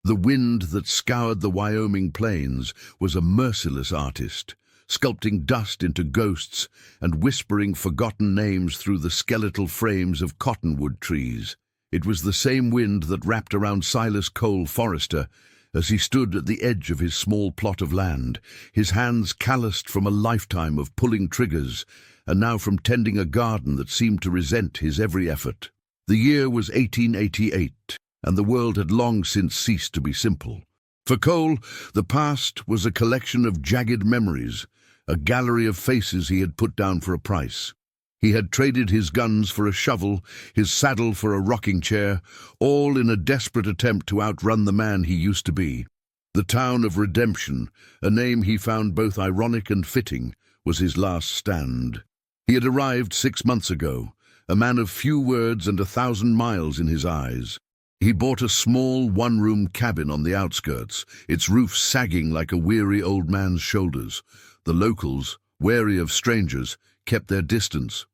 The wind that scoured the Wyoming plains was a merciless artist, sculpting dust into ghosts and whispering forgotten names through the skeletal frames of cottonwood trees. It was the same wind that wrapped around Silas Cole Forrester as he stood at the edge of his small plot of land, his hands calloused from a lifetime of pulling triggers, and now from tending a garden that seemed to resent his every effort. The year was 1888, and the world had long since ceased to be simple. For Cole, the past was a collection of jagged memories, a gallery of faces he had put down for a price. He had traded his guns for a shovel, his saddle for a rocking chair, all in a desperate attempt to outrun the man he used to be. The town of Redemption, a name he found both ironic and fitting, was his last stand. He had arrived 6 months ago, a man of few words and 1,000 miles in his eyes. He bought a small one-room cabin on the outskirts, its roof sagging like a weary old man's shoulders. The locals, wary of strangers, kept their distance.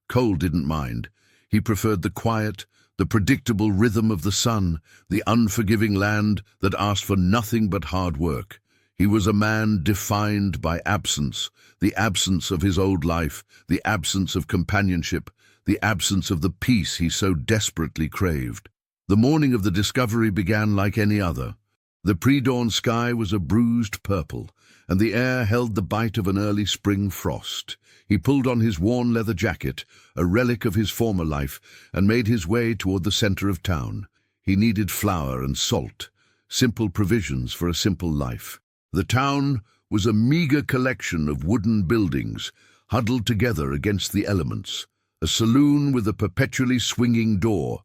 Cole didn't mind. He preferred the quiet, the predictable rhythm of the sun, the unforgiving land that asked for nothing but hard work. He was a man defined by absence, the absence of his old life, the absence of companionship, the absence of the peace he so desperately craved. The morning of the discovery began like any other. The pre-dawn sky was a bruised purple, and the air held the bite of an early spring frost. He pulled on his worn leather jacket, a relic of his former life, and made his way toward the center of town. He needed flour and salt, simple provisions for a simple life. The town was a meager collection of wooden buildings, huddled together against the elements. A saloon with a perpetually swinging door,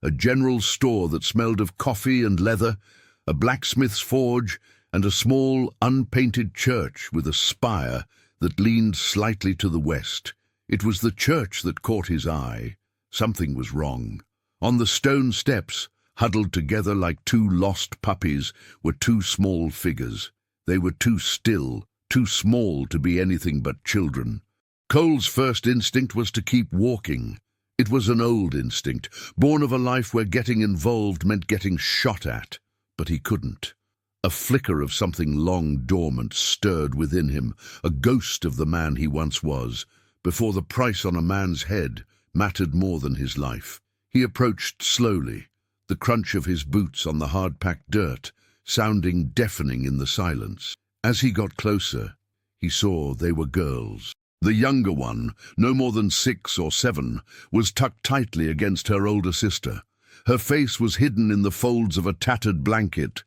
a general store that smelled of coffee and leather, a blacksmith's forge, and a small, unpainted church with a spire that leaned slightly to the west. It was the church that caught his eye. Something was wrong. On the stone steps, huddled together like two lost puppies, were two small figures. They were too still, too small to be anything but children. Cole's first instinct was to keep walking. It was an old instinct, born of a life where getting involved meant getting shot at. But he couldn't. A flicker of something long dormant stirred within him, a ghost of the man he once was, before the price on a man's head mattered more than his life. He approached slowly, the crunch of his boots on the hard-packed dirt, sounding deafening in the silence. As he got closer, he saw they were girls. The younger one, no more than 6 or 7, was tucked tightly against her older sister. Her face was hidden in the folds of a tattered blanket,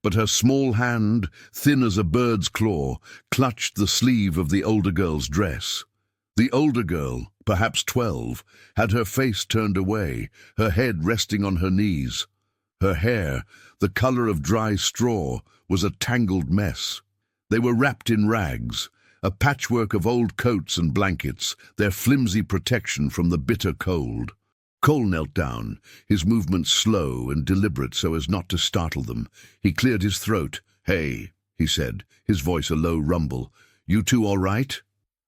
but her small hand, thin as a bird's claw, clutched the sleeve of the older girl's dress. The older girl, perhaps 12, had her face turned away, her head resting on her knees. Her hair, the color of dry straw, was a tangled mess. They were wrapped in rags, a patchwork of old coats and blankets, their flimsy protection from the bitter cold. Cole knelt down, his movements slow and deliberate so as not to startle them. He cleared his throat. "Hey," he said, his voice a low rumble. "You two all right?"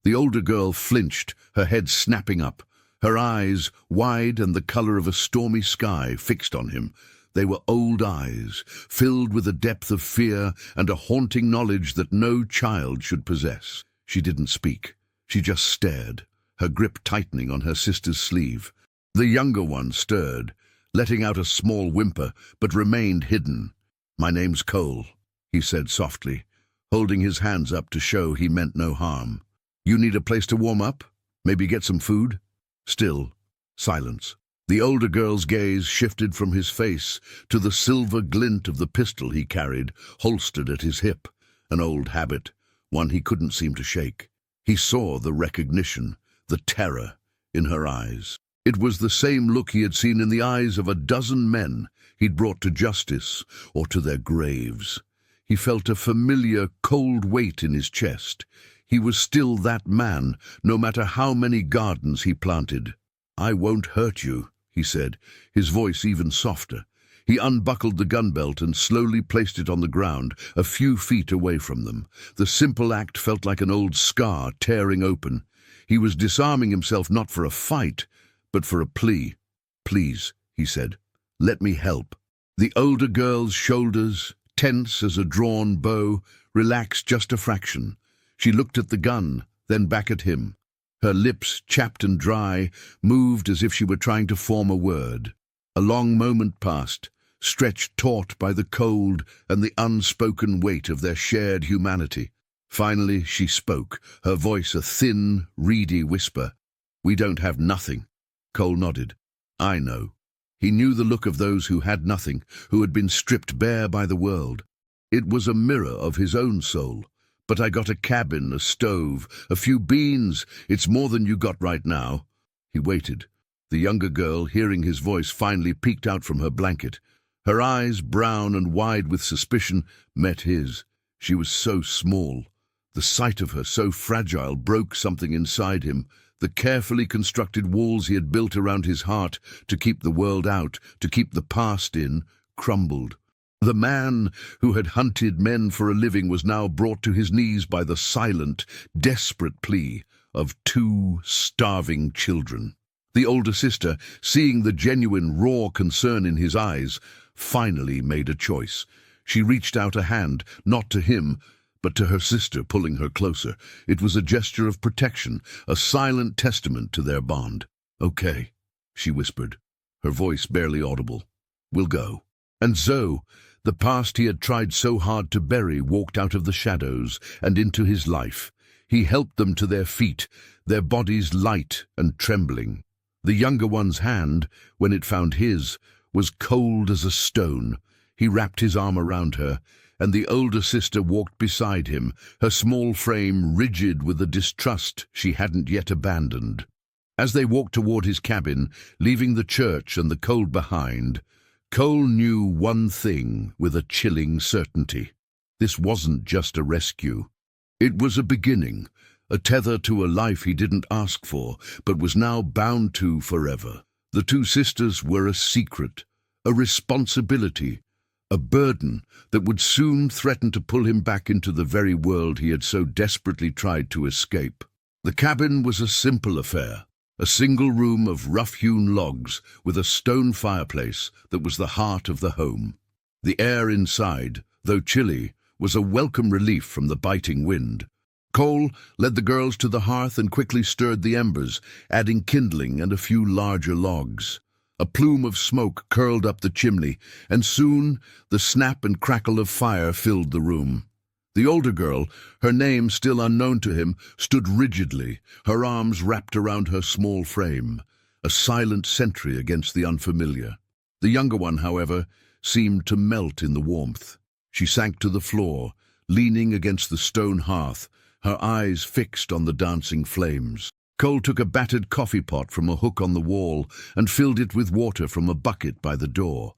The older girl flinched, her head snapping up, her eyes, wide and the color of a stormy sky, fixed on him. They were old eyes, filled with a depth of fear and a haunting knowledge that no child should possess. She didn't speak. She just stared, her grip tightening on her sister's sleeve. The younger one stirred, letting out a small whimper, but remained hidden. "My name's Cole," he said softly, holding his hands up to show he meant no harm. "You need a place to warm up? Maybe get some food?" Still, silence. The older girl's gaze shifted from his face to the silver glint of the pistol he carried, holstered at his hip, an old habit, one he couldn't seem to shake. He saw the recognition, the terror, in her eyes. It was the same look he had seen in the eyes of a dozen men he'd brought to justice or to their graves. He felt a familiar, cold weight in his chest. He was still that man, no matter how many gardens he planted. "I won't hurt you," he said, his voice even softer. He unbuckled the gun belt and slowly placed it on the ground, a few feet away from them. The simple act felt like an old scar tearing open. He was disarming himself not for a fight, but for a plea. "Please," he said, "let me help." The older girl's shoulders, tense as a drawn bow, relaxed just a fraction. She looked at the gun, then back at him. Her lips, chapped and dry, moved as if she were trying to form a word. A long moment passed, stretched taut by the cold and the unspoken weight of their shared humanity. Finally she spoke, her voice a thin, reedy whisper. "We don't have nothing." Cole nodded. "I know." He knew the look of those who had nothing, who had been stripped bare by the world. It was a mirror of his own soul. "But I got a cabin, a stove, a few beans. It's more than you got right now." He waited. The younger girl, hearing his voice, finally peeked out from her blanket. Her eyes, brown and wide with suspicion, met his. She was so small. The sight of her, so fragile, broke something inside him. The carefully constructed walls he had built around his heart to keep the world out, to keep the past in, crumbled. The man who had hunted men for a living was now brought to his knees by the silent, desperate plea of two starving children. The older sister, seeing the genuine, raw concern in his eyes, finally made a choice. She reached out a hand, not to him, but to her sister, pulling her closer. It was a gesture of protection, a silent testament to their bond. "Okay," she whispered, her voice barely audible. "We'll go." And so, the past he had tried so hard to bury walked out of the shadows and into his life. He helped them to their feet, their bodies light and trembling. The younger one's hand, when it found his, was cold as a stone. He wrapped his arm around her, and the older sister walked beside him, her small frame rigid with a distrust she hadn't yet abandoned. As they walked toward his cabin, leaving the church and the cold behind, Cole knew one thing with a chilling certainty. This wasn't just a rescue. It was a beginning, a tether to a life he didn't ask for, but was now bound to forever. The two sisters were a secret, a responsibility, a burden that would soon threaten to pull him back into the very world he had so desperately tried to escape. The cabin was a simple affair, a single room of rough-hewn logs with a stone fireplace that was the heart of the home. The air inside, though chilly, was a welcome relief from the biting wind. Cole led the girls to the hearth and quickly stirred the embers, adding kindling and a few larger logs. A plume of smoke curled up the chimney, and soon the snap and crackle of fire filled the room. The older girl, her name still unknown to him, stood rigidly, her arms wrapped around her small frame, a silent sentry against the unfamiliar. The younger one, however, seemed to melt in the warmth. She sank to the floor, leaning against the stone hearth, her eyes fixed on the dancing flames. Cole took a battered coffee pot from a hook on the wall and filled it with water from a bucket by the door.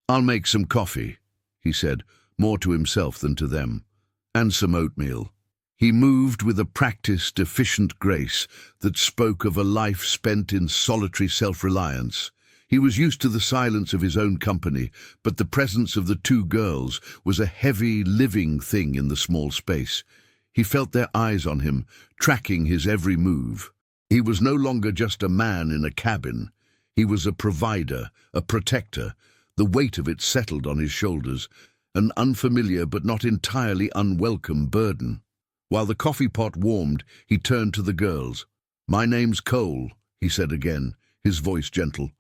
"I'll make some coffee," he said, more to himself than to them, "and some oatmeal." He moved with a practiced, efficient grace that spoke of a life spent in solitary self-reliance. He was used to the silence of his own company, but the presence of the two girls was a heavy, living thing in the small space. He felt their eyes on him, tracking his every move. He was no longer just a man in a cabin. He was a provider, a protector. The weight of it settled on his shoulders, an unfamiliar but not entirely unwelcome burden. While the coffee pot warmed, he turned to the girls. "My name's Cole," he said again, his voice gentle.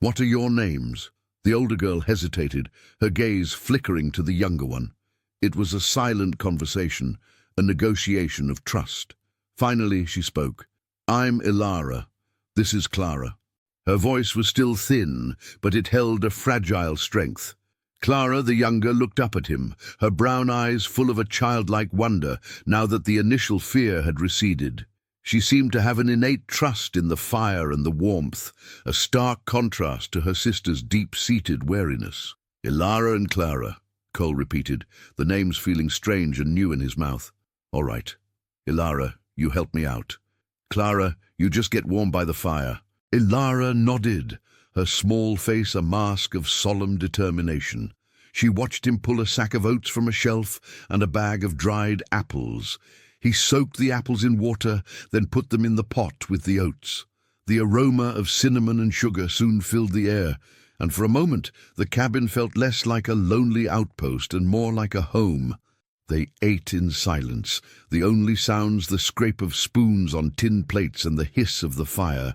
"What are your names?" The older girl hesitated, her gaze flickering to the younger one. It was a silent conversation, a negotiation of trust. Finally she spoke. "I'm Ilara. This is Clara." Her voice was still thin, but it held a fragile strength. Clara, the younger, looked up at him, her brown eyes full of a childlike wonder, now that the initial fear had receded. She seemed to have an innate trust in the fire and the warmth, a stark contrast to her sister's deep-seated wariness. "Ilara and Clara," Cole repeated, the names feeling strange and new in his mouth. "All right. Ilara, you help me out. Clara, you just get warm by the fire." Ilara nodded, her small face a mask of solemn determination. She watched him pull a sack of oats from a shelf and a bag of dried apples. He soaked the apples in water, then put them in the pot with the oats. The aroma of cinnamon and sugar soon filled the air, and for a moment the cabin felt less like a lonely outpost and more like a home. They ate in silence, the only sounds the scrape of spoons on tin plates and the hiss of the fire.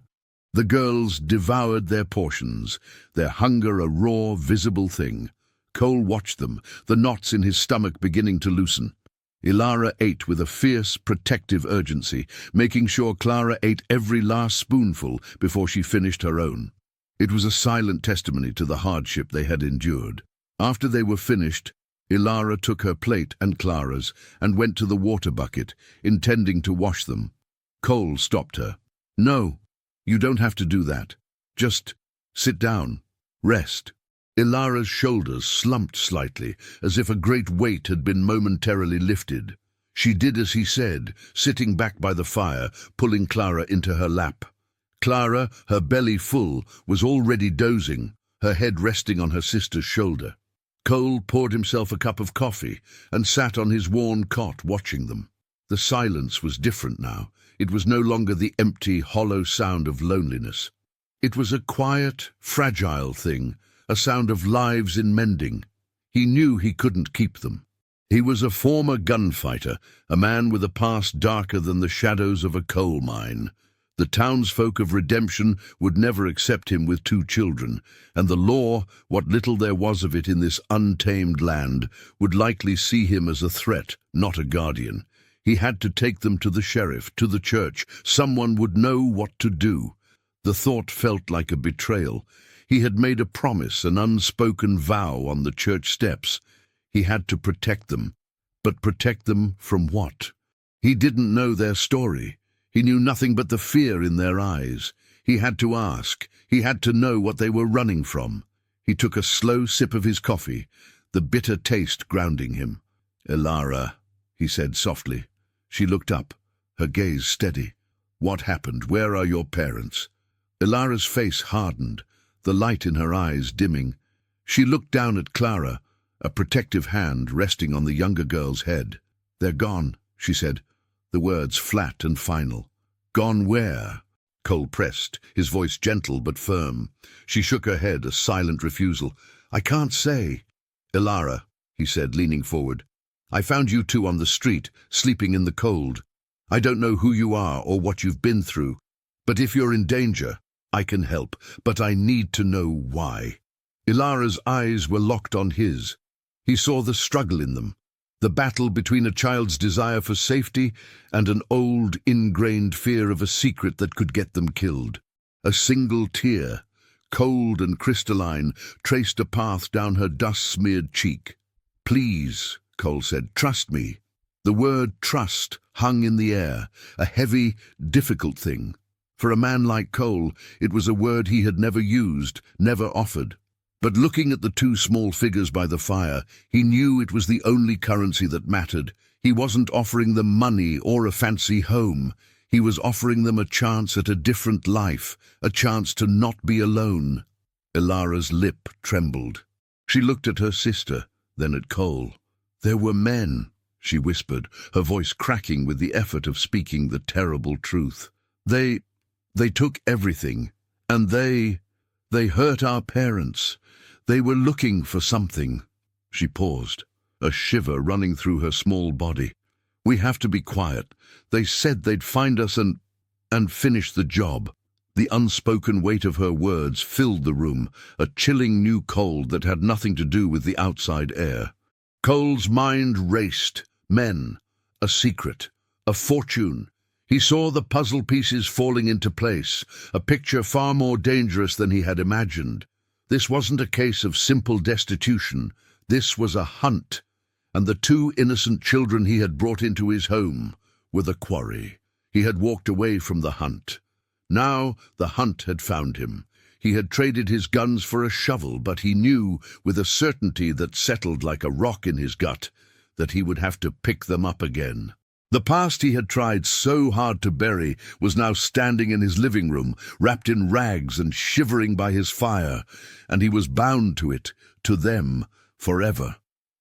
The girls devoured their portions, their hunger a raw, visible thing. Cole watched them, the knots in his stomach beginning to loosen. Ilara ate with a fierce, protective urgency, making sure Clara ate every last spoonful before she finished her own. It was a silent testimony to the hardship they had endured. After they were finished, Ilara took her plate and Clara's and went to the water bucket, intending to wash them. Cole stopped her. "No, you don't have to do that. Just sit down. Rest." Ilara's shoulders slumped slightly, as if a great weight had been momentarily lifted. She did as he said, sitting back by the fire, pulling Clara into her lap. Clara, her belly full, was already dozing, her head resting on her sister's shoulder. Cole poured himself a cup of coffee and sat on his worn cot watching them. The silence was different now. It was no longer the empty, hollow sound of loneliness. It was a quiet, fragile thing, a sound of lives in mending. He knew he couldn't keep them. He was a former gunfighter, a man with a past darker than the shadows of a coal mine. The townsfolk of Redemption would never accept him with 2 children, and the law, what little there was of it in this untamed land, would likely see him as a threat, not a guardian. He had to take them to the sheriff, to the church. Someone would know what to do. The thought felt like a betrayal. He had made a promise, an unspoken vow on the church steps. He had to protect them. But protect them from what? He didn't know their story. He knew nothing but the fear in their eyes. He had to ask. He had to know what they were running from. He took a slow sip of his coffee, the bitter taste grounding him. "Ilara," he said softly. She looked up, her gaze steady. "What happened? Where are your parents?" Ilara's face hardened, the light in her eyes dimming. She looked down at Clara, a protective hand resting on the younger girl's head. "They're gone," she said, the words flat and final. "Gone where?" Cole pressed, his voice gentle but firm. She shook her head, a silent refusal. "I can't say." "Ilara," he said, leaning forward, "I found you 2 on the street, sleeping in the cold. I don't know who you are or what you've been through, but if you're in danger, I can help, but I need to know why." Ilara's eyes were locked on his. He saw the struggle in them, the battle between a child's desire for safety and an old, ingrained fear of a secret that could get them killed. A single tear, cold and crystalline, traced a path down her dust-smeared cheek. "Please," Cole said, "trust me." The word trust hung in the air, a heavy, difficult thing. For a man like Cole, it was a word he had never used, never offered. But looking at the 2 small figures by the fire, he knew it was the only currency that mattered. He wasn't offering them money or a fancy home. He was offering them a chance at a different life, a chance to not be alone. Ilara's lip trembled. She looked at her sister, then at Cole. "There were men," she whispered, her voice cracking with the effort of speaking the terrible truth. They took everything, and they hurt our parents. They were looking for something." She paused, a shiver running through her small body. "We have to be quiet. They said they'd find us and finish the job." The unspoken weight of her words filled the room, a chilling new cold that had nothing to do with the outside air. Cole's mind raced. Men, a secret, a fortune. He saw the puzzle pieces falling into place, a picture far more dangerous than he had imagined. This wasn't a case of simple destitution. This was a hunt, and the 2 innocent children he had brought into his home were the quarry. He had walked away from the hunt. Now the hunt had found him. He had traded his guns for a shovel, but he knew, with a certainty that settled like a rock in his gut, that he would have to pick them up again. The past he had tried so hard to bury was now standing in his living room, wrapped in rags and shivering by his fire, and he was bound to it, to them, forever.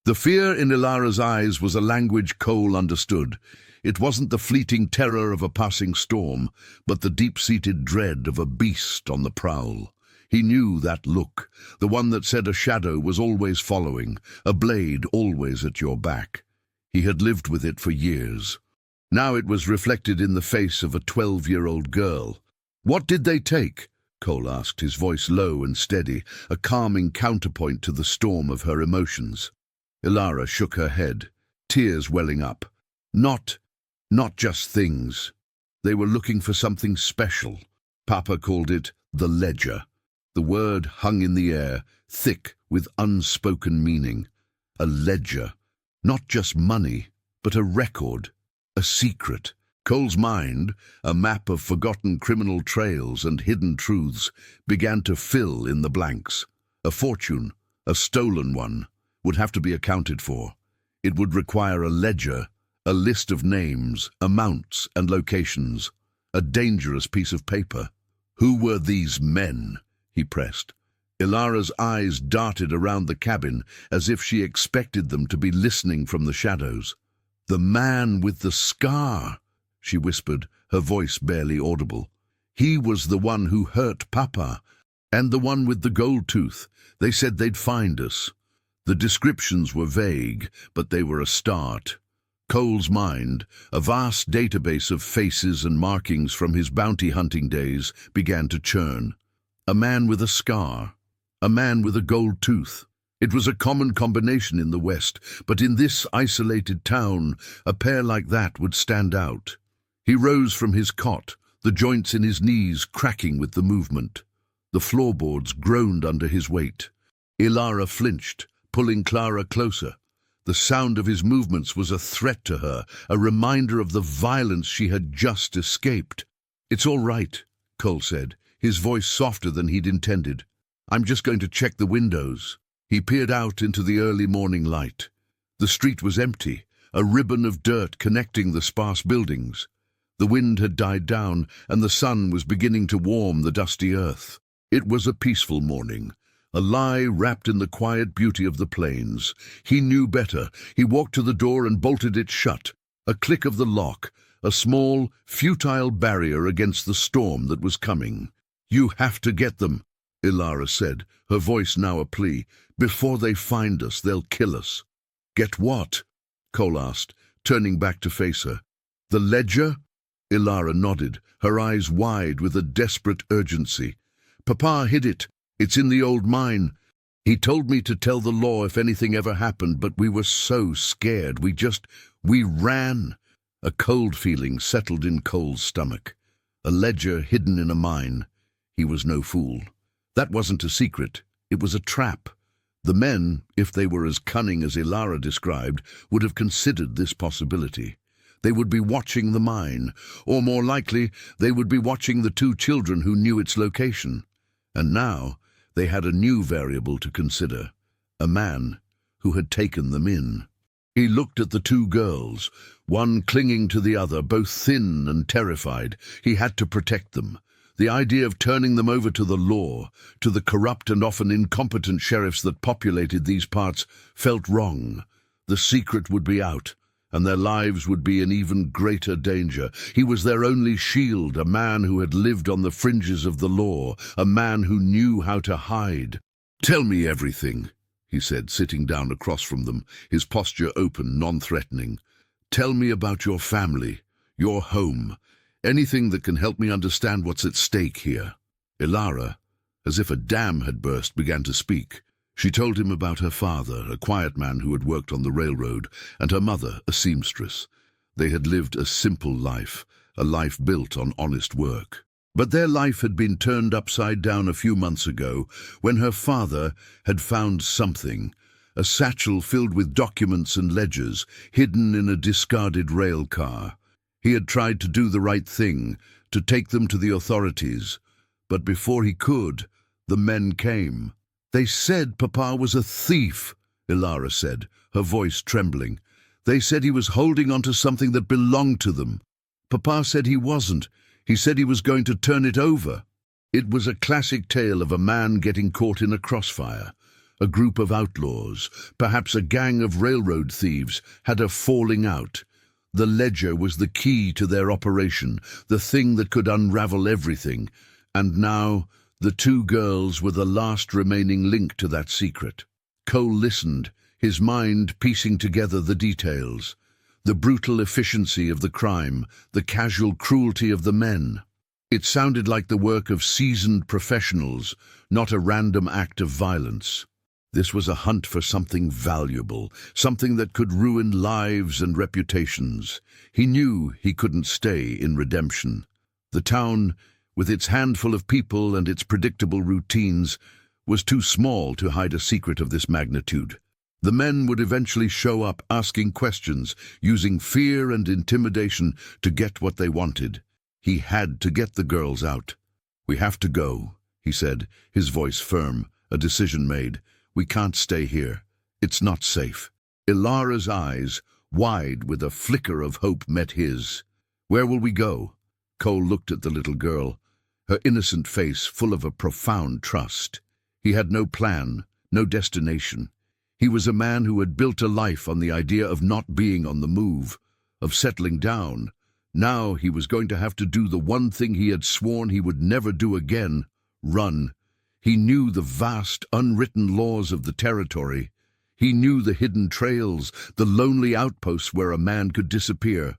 The fear in Ilara's eyes was a language Cole understood. It wasn't the fleeting terror of a passing storm, but the deep-seated dread of a beast on the prowl. He knew that look, the one that said a shadow was always following, a blade always at your back. He had lived with it for years. Now it was reflected in the face of a 12-year-old girl. "What did they take?" Cole asked, his voice low and steady, a calming counterpoint to the storm of her emotions. Ilara shook her head, tears welling up. Not just things. They were looking for something special. Papa called it the ledger. The word hung in the air, thick with unspoken meaning. A ledger. Not just money, but a record, a secret. Cole's mind, a map of forgotten criminal trails and hidden truths, began to fill in the blanks. A fortune, a stolen one, would have to be accounted for. It would require a ledger, a list of names, amounts, and locations. A dangerous piece of paper. Who were these men? He pressed. Ilara's eyes darted around the cabin as if she expected them to be listening from the shadows. "The man with the scar," she whispered, her voice barely audible. "He was the one who hurt Papa, and the one with the gold tooth. They said they'd find us." The descriptions were vague, but they were a start. Cole's mind, a vast database of faces and markings from his bounty hunting days, began to churn. A man with a scar. A man with a gold tooth. It was a common combination in the West, but in this isolated town, a pair like that would stand out. He rose from his cot, the joints in his knees cracking with the movement. The floorboards groaned under his weight. Ilara flinched, pulling Clara closer. The sound of his movements was a threat to her, a reminder of the violence she had just escaped. "It's all right," Cole said, his voice softer than he'd intended. "I'm just going to check the windows." He peered out into the early morning light. The street was empty, a ribbon of dirt connecting the sparse buildings. The wind had died down, and the sun was beginning to warm the dusty earth. It was a peaceful morning, a lie wrapped in the quiet beauty of the plains. He knew better. He walked to the door and bolted it shut. A click of the lock, a small, futile barrier against the storm that was coming. "You have to get them," Ilara said, her voice now a plea. "Before they find us, they'll kill us." "Get what?" Cole asked, turning back to face her. "The ledger?" Ilara nodded, her eyes wide with a desperate urgency. "Papa hid it. It's in the old mine. He told me to tell the law if anything ever happened, but we were so scared. We ran." A cold feeling settled in Cole's stomach. A ledger hidden in a mine. He was no fool. That wasn't a secret. It was a trap. The men, if they were as cunning as Ilara described, would have considered this possibility. They would be watching the mine, or more likely, they would be watching the two children who knew its location. And now they had a new variable to consider, a man who had taken them in. He looked at the two girls, one clinging to the other, both thin and terrified. He had to protect them. The idea of turning them over to the law, to the corrupt and often incompetent sheriffs that populated these parts, felt wrong. The secret would be out, and their lives would be in even greater danger. He was their only shield, a man who had lived on the fringes of the law, a man who knew how to hide. "Tell me everything," he said, sitting down across from them, his posture open, non-threatening. "Tell me about your family, your home, anything that can help me understand what's at stake here." Ilara, as if a dam had burst, began to speak. She told him about her father, a quiet man who had worked on the railroad, and her mother, a seamstress. They had lived a simple life, a life built on honest work. But their life had been turned upside down a few months ago when her father had found something, a satchel filled with documents and ledgers hidden in a discarded rail car. He had tried to do the right thing, to take them to the authorities, but before he could, the men came. "They said Papa was a thief," Ilara said, her voice trembling. "They said he was holding on to something that belonged to them. Papa said he wasn't. He said he was going to turn it over." It was a classic tale of a man getting caught in a crossfire. A group of outlaws, perhaps a gang of railroad thieves, had a falling out. The ledger was the key to their operation, the thing that could unravel everything. And now The two girls were the last remaining link to that secret. Cole listened, his mind piecing together the details. The brutal efficiency of the crime, the casual cruelty of the men. It sounded like the work of seasoned professionals, not a random act of violence. This was a hunt for something valuable, something that could ruin lives and reputations. He knew he couldn't stay in redemption. The town, with its handful of people and its predictable routines, was too small to hide a secret of this magnitude. The men would eventually show up asking questions, using fear and intimidation to get what they wanted. He had to get the girls out. "We have to go," he said, his voice firm, a decision made. "We can't stay here. It's not safe." Ilara's eyes, wide with a flicker of hope, met his. "Where will we go?" Cole looked at the little girl, her innocent face full of a profound trust. He had no plan, no destination. He was a man who had built a life on the idea of not being on the move, of settling down. Now he was going to have to do the one thing he had sworn he would never do again: run. He knew the vast, unwritten laws of the territory. He knew the hidden trails, the lonely outposts where a man could disappear.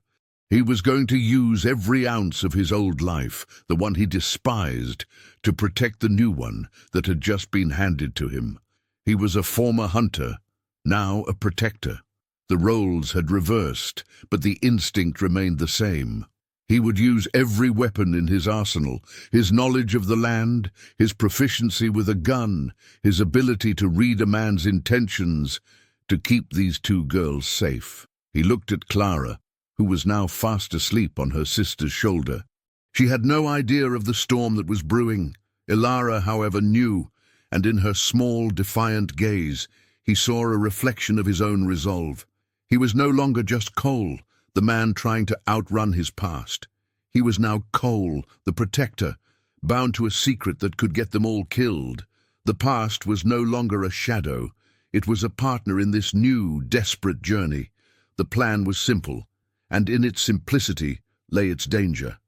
He was going to use every ounce of his old life, the one he despised, to protect the new one that had just been handed to him. He was a former hunter, now a protector. The roles had reversed, but the instinct remained the same. He would use every weapon in his arsenal, his knowledge of the land, his proficiency with a gun, his ability to read a man's intentions, to keep these two girls safe. He looked at Clara, who was now fast asleep on her sister's shoulder. She had no idea of the storm that was brewing. Ilara, however, knew, and in her small, defiant gaze, he saw a reflection of his own resolve. He was no longer just Cole, the man trying to outrun his past. He was now Cole, the protector, bound to a secret that could get them all killed. The past was no longer a shadow. It was a partner in this new, desperate journey. The plan was simple, and in its simplicity lay its danger.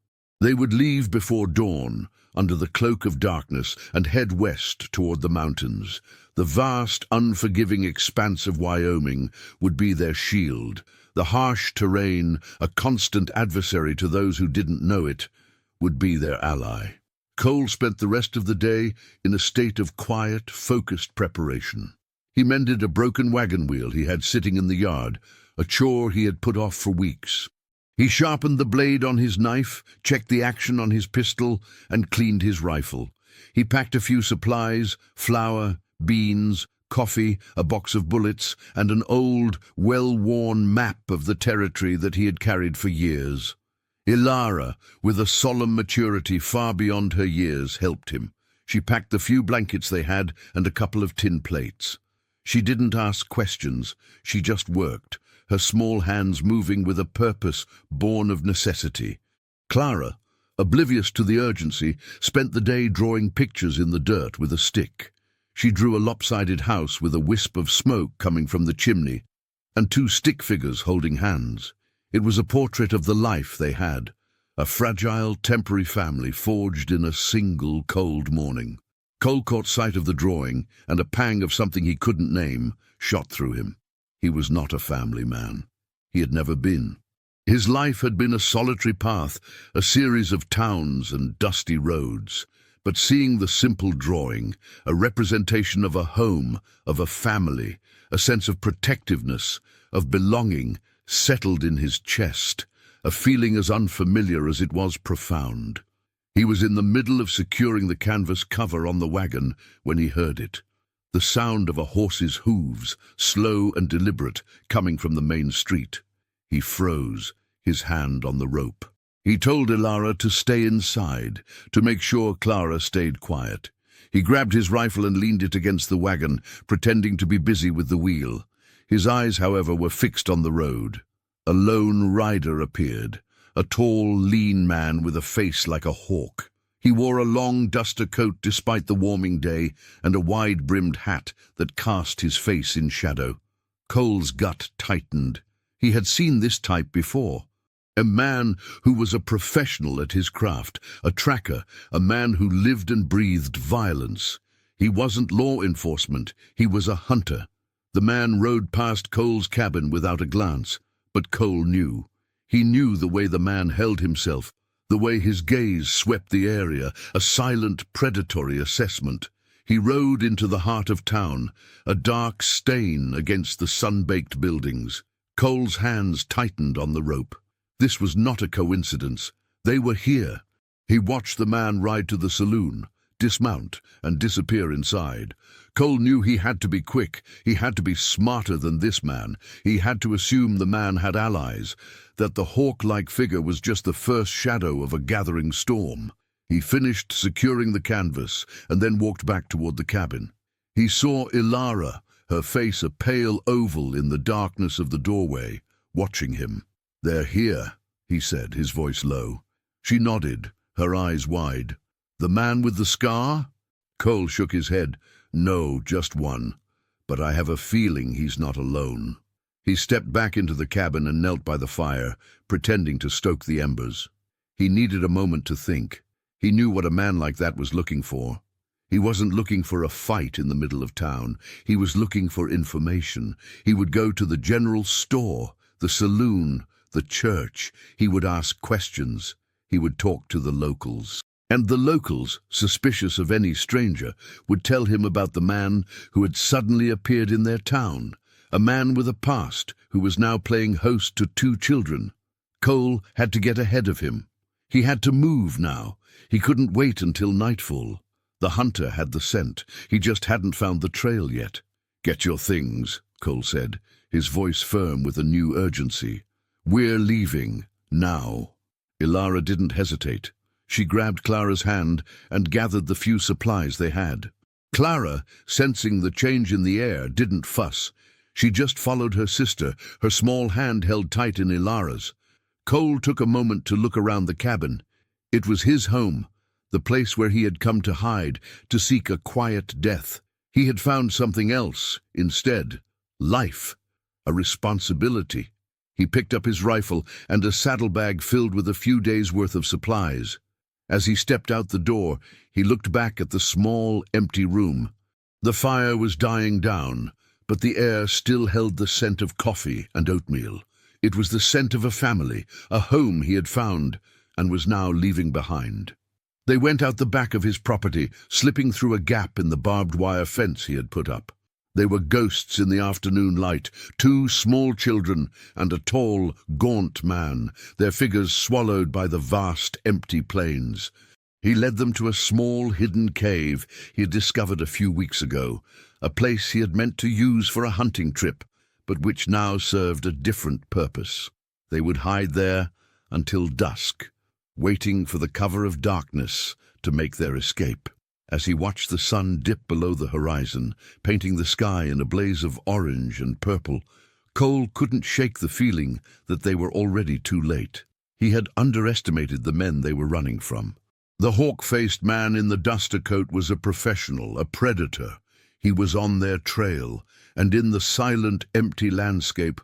They would leave before dawn, under the cloak of darkness, and head west toward the mountains. The vast, unforgiving expanse of Wyoming would be their shield. The harsh terrain, a constant adversary to those who didn't know it, would be their ally. Cole spent the rest of the day in a state of quiet, focused preparation. He mended a broken wagon wheel he had sitting in the yard, a chore he had put off for weeks. He sharpened the blade on his knife, checked the action on his pistol, and cleaned his rifle. He packed a few supplies: flour, beans, coffee, a box of bullets, and an old, well-worn map of the territory that he had carried for years. Ilara, with a solemn maturity far beyond her years, helped him. She packed the few blankets they had and a couple of tin plates. She didn't ask questions, she just worked, her small hands moving with a purpose born of necessity. Clara, oblivious to the urgency, spent the day drawing pictures in the dirt with a stick. She drew a lopsided house with a wisp of smoke coming from the chimney, and two stick figures holding hands. It was a portrait of the life they had, a fragile, temporary family forged in a single cold morning. Cole caught sight of the drawing, and a pang of something he couldn't name shot through him. He was not a family man. He had never been. His life had been a solitary path, a series of towns and dusty roads. But seeing the simple drawing, a representation of a home, of a family, a sense of protectiveness, of belonging, settled in his chest, a feeling as unfamiliar as it was profound. He was in the middle of securing the canvas cover on the wagon when he heard it. The sound of a horse's hooves, slow and deliberate, coming from the main street. He froze, his hand on the rope. He told Ilara to stay inside, to make sure Clara stayed quiet. He grabbed his rifle and leaned it against the wagon, pretending to be busy with the wheel. His eyes, however, were fixed on the road. A lone rider appeared, a tall, lean man with a face like a hawk. He wore a long duster coat despite the warming day, and a wide-brimmed hat that cast his face in shadow. Cole's gut tightened. He had seen this type before. A man who was a professional at his craft, a tracker, a man who lived and breathed violence. He wasn't law enforcement, he was a hunter. The man rode past Cole's cabin without a glance, but Cole knew. He knew the way the man held himself, the way his gaze swept the area, a silent, predatory assessment. He rode into the heart of town, a dark stain against the sun-baked buildings. Cole's hands tightened on the rope. This was not a coincidence. They were here. He watched the man ride to the saloon, dismount, and disappear inside. Cole knew he had to be quick. He had to be smarter than this man. He had to assume the man had allies, that the hawk-like figure was just the first shadow of a gathering storm. He finished securing the canvas and then walked back toward the cabin. He saw Ilara, her face a pale oval in the darkness of the doorway, watching him. "They're here," he said, his voice low. She nodded, her eyes wide. "The man with the scar?" Cole shook his head. "No, just one. But I have a feeling he's not alone." He stepped back into the cabin and knelt by the fire, pretending to stoke the embers. He needed a moment to think. He knew what a man like that was looking for. He wasn't looking for a fight in the middle of town. He was looking for information. He would go to the general store, the saloon, the church. He would ask questions. He would talk to the locals. And the locals, suspicious of any stranger, would tell him about the man who had suddenly appeared in their town, a man with a past who was now playing host to 2 children. Cole had to get ahead of him. He had to move now. He couldn't wait until nightfall. The hunter had the scent. He just hadn't found the trail yet. "Get your things," Cole said, his voice firm with a new urgency. "We're leaving, now." Ilara didn't hesitate. She grabbed Clara's hand and gathered the few supplies they had. Clara, sensing the change in the air, didn't fuss. She just followed her sister, her small hand held tight in Ilara's. Cole took a moment to look around the cabin. It was his home, the place where he had come to hide, to seek a quiet death. He had found something else instead: life, a responsibility. He picked up his rifle and a saddlebag filled with a few days' worth of supplies. As he stepped out the door, he looked back at the small, empty room. The fire was dying down, but the air still held the scent of coffee and oatmeal. It was the scent of a family, a home he had found and was now leaving behind. They went out the back of his property, slipping through a gap in the barbed wire fence he had put up. They were ghosts in the afternoon light, 2 small children and a tall, gaunt man, their figures swallowed by the vast, empty plains. He led them to a small, hidden cave he had discovered a few weeks ago, a place he had meant to use for a hunting trip, but which now served a different purpose. They would hide there until dusk, waiting for the cover of darkness to make their escape. As he watched the sun dip below the horizon, painting the sky in a blaze of orange and purple, Cole couldn't shake the feeling that they were already too late. He had underestimated the men they were running from. The hawk-faced man in the duster coat was a professional, a predator. He was on their trail, and in the silent, empty landscape,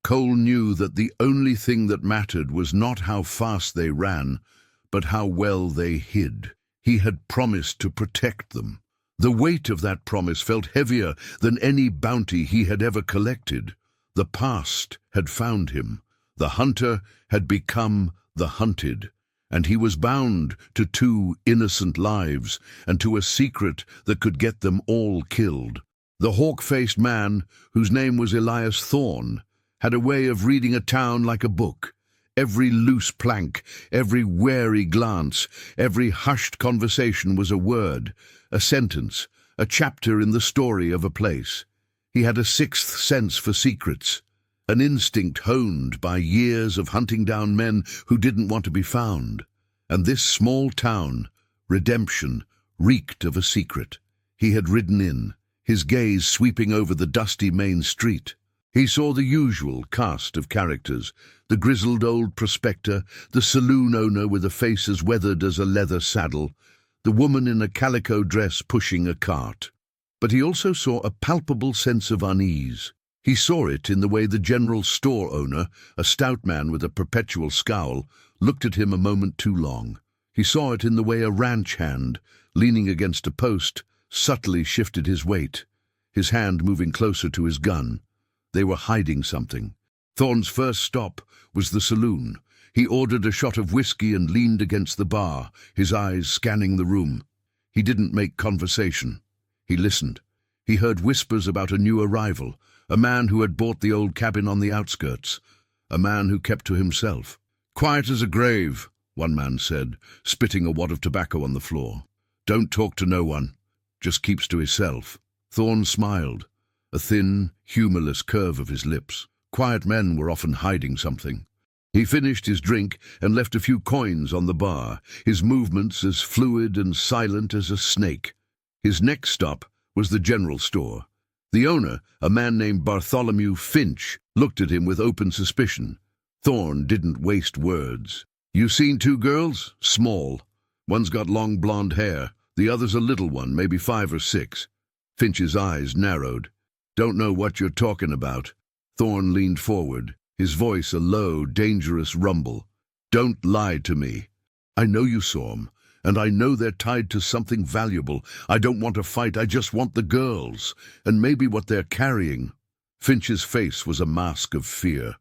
Cole knew that the only thing that mattered was not how fast they ran, but how well they hid. He had promised to protect them. The weight of that promise felt heavier than any bounty he had ever collected. The past had found him. The hunter had become the hunted, and he was bound to 2 innocent lives and to a secret that could get them all killed. The hawk-faced man, whose name was Elias Thorne, had a way of reading a town like a book. Every loose plank, every wary glance, every hushed conversation was a word, a sentence, a chapter in the story of a place. He had a 6th sense for secrets, an instinct honed by years of hunting down men who didn't want to be found. And this small town, Redemption, reeked of a secret. He had ridden in, his gaze sweeping over the dusty main street. He saw the usual cast of characters, the grizzled old prospector, the saloon owner with a face as weathered as a leather saddle, the woman in a calico dress pushing a cart. But he also saw a palpable sense of unease. He saw it in the way the general store owner, a stout man with a perpetual scowl, looked at him a moment too long. He saw it in the way a ranch hand, leaning against a post, subtly shifted his weight, his hand moving closer to his gun. They were hiding something. Thorne's first stop was the saloon. He ordered a shot of whiskey and leaned against the bar, his eyes scanning the room. He didn't make conversation. He listened. He heard whispers about a new arrival, a man who had bought the old cabin on the outskirts, a man who kept to himself. "Quiet as a grave," one man said, spitting a wad of tobacco on the floor. "Don't talk to no one. Just keeps to himself." Thorne smiled, a thin, humorless curve of his lips. Quiet men were often hiding something. He finished his drink and left a few coins on the bar, his movements as fluid and silent as a snake. His next stop was the general store. The owner, a man named Bartholomew Finch, looked at him with open suspicion. Thorne didn't waste words. "You seen two girls? Small. One's got long blonde hair. The other's a little one, maybe 5 or 6. Finch's eyes narrowed. "Don't know what you're talking about." Thorne leaned forward, his voice a low, dangerous rumble. "Don't lie to me. I know you saw 'em, and I know they're tied to something valuable. I don't want to fight, I just want the girls, and maybe what they're carrying." Finch's face was a mask of fear.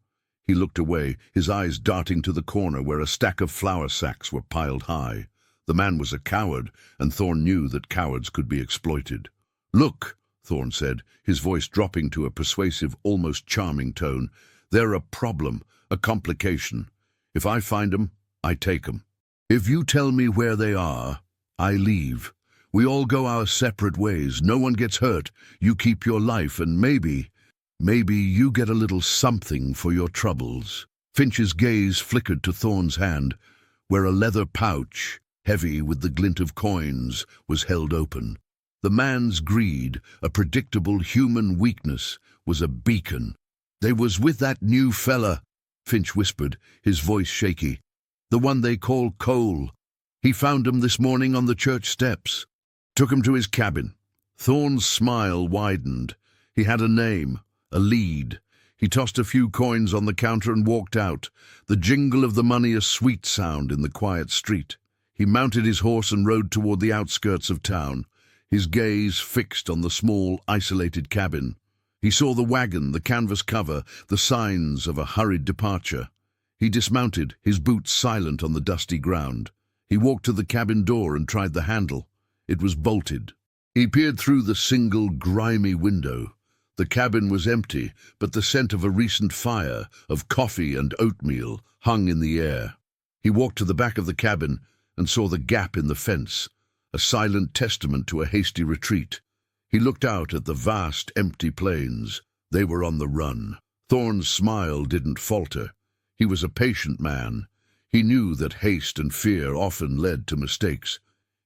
He looked away, his eyes darting to the corner where a stack of flour sacks were piled high. The man was a coward, and Thorne knew that cowards could be exploited. "Look," Thorne said, his voice dropping to a persuasive, almost charming tone. "They're a problem, a complication. If I find 'em, I take 'em. If you tell me where they are, I leave. We all go our separate ways. No one gets hurt. You keep your life, and maybe you get a little something for your troubles." Finch's gaze flickered to Thorne's hand, where a leather pouch, heavy with the glint of coins, was held open. The man's greed, a predictable human weakness, was a beacon. "They was with that new fella," Finch whispered, his voice shaky. "The one they call Cole. He found 'em this morning on the church steps. Took 'em to his cabin." Thorne's smile widened. He had a name, a lead. He tossed a few coins on the counter and walked out, the jingle of the money a sweet sound in the quiet street. He mounted his horse and rode toward the outskirts of town, his gaze fixed on the small, isolated cabin. He saw the wagon, the canvas cover, the signs of a hurried departure. He dismounted, his boots silent on the dusty ground. He walked to the cabin door and tried the handle. It was bolted. He peered through the single, grimy window. The cabin was empty, but the scent of a recent fire, of coffee and oatmeal, hung in the air. He walked to the back of the cabin and saw the gap in the fence, a silent testament to a hasty retreat. He looked out at the vast, empty plains. They were on the run. Thorne's smile didn't falter. He was a patient man. He knew that haste and fear often led to mistakes.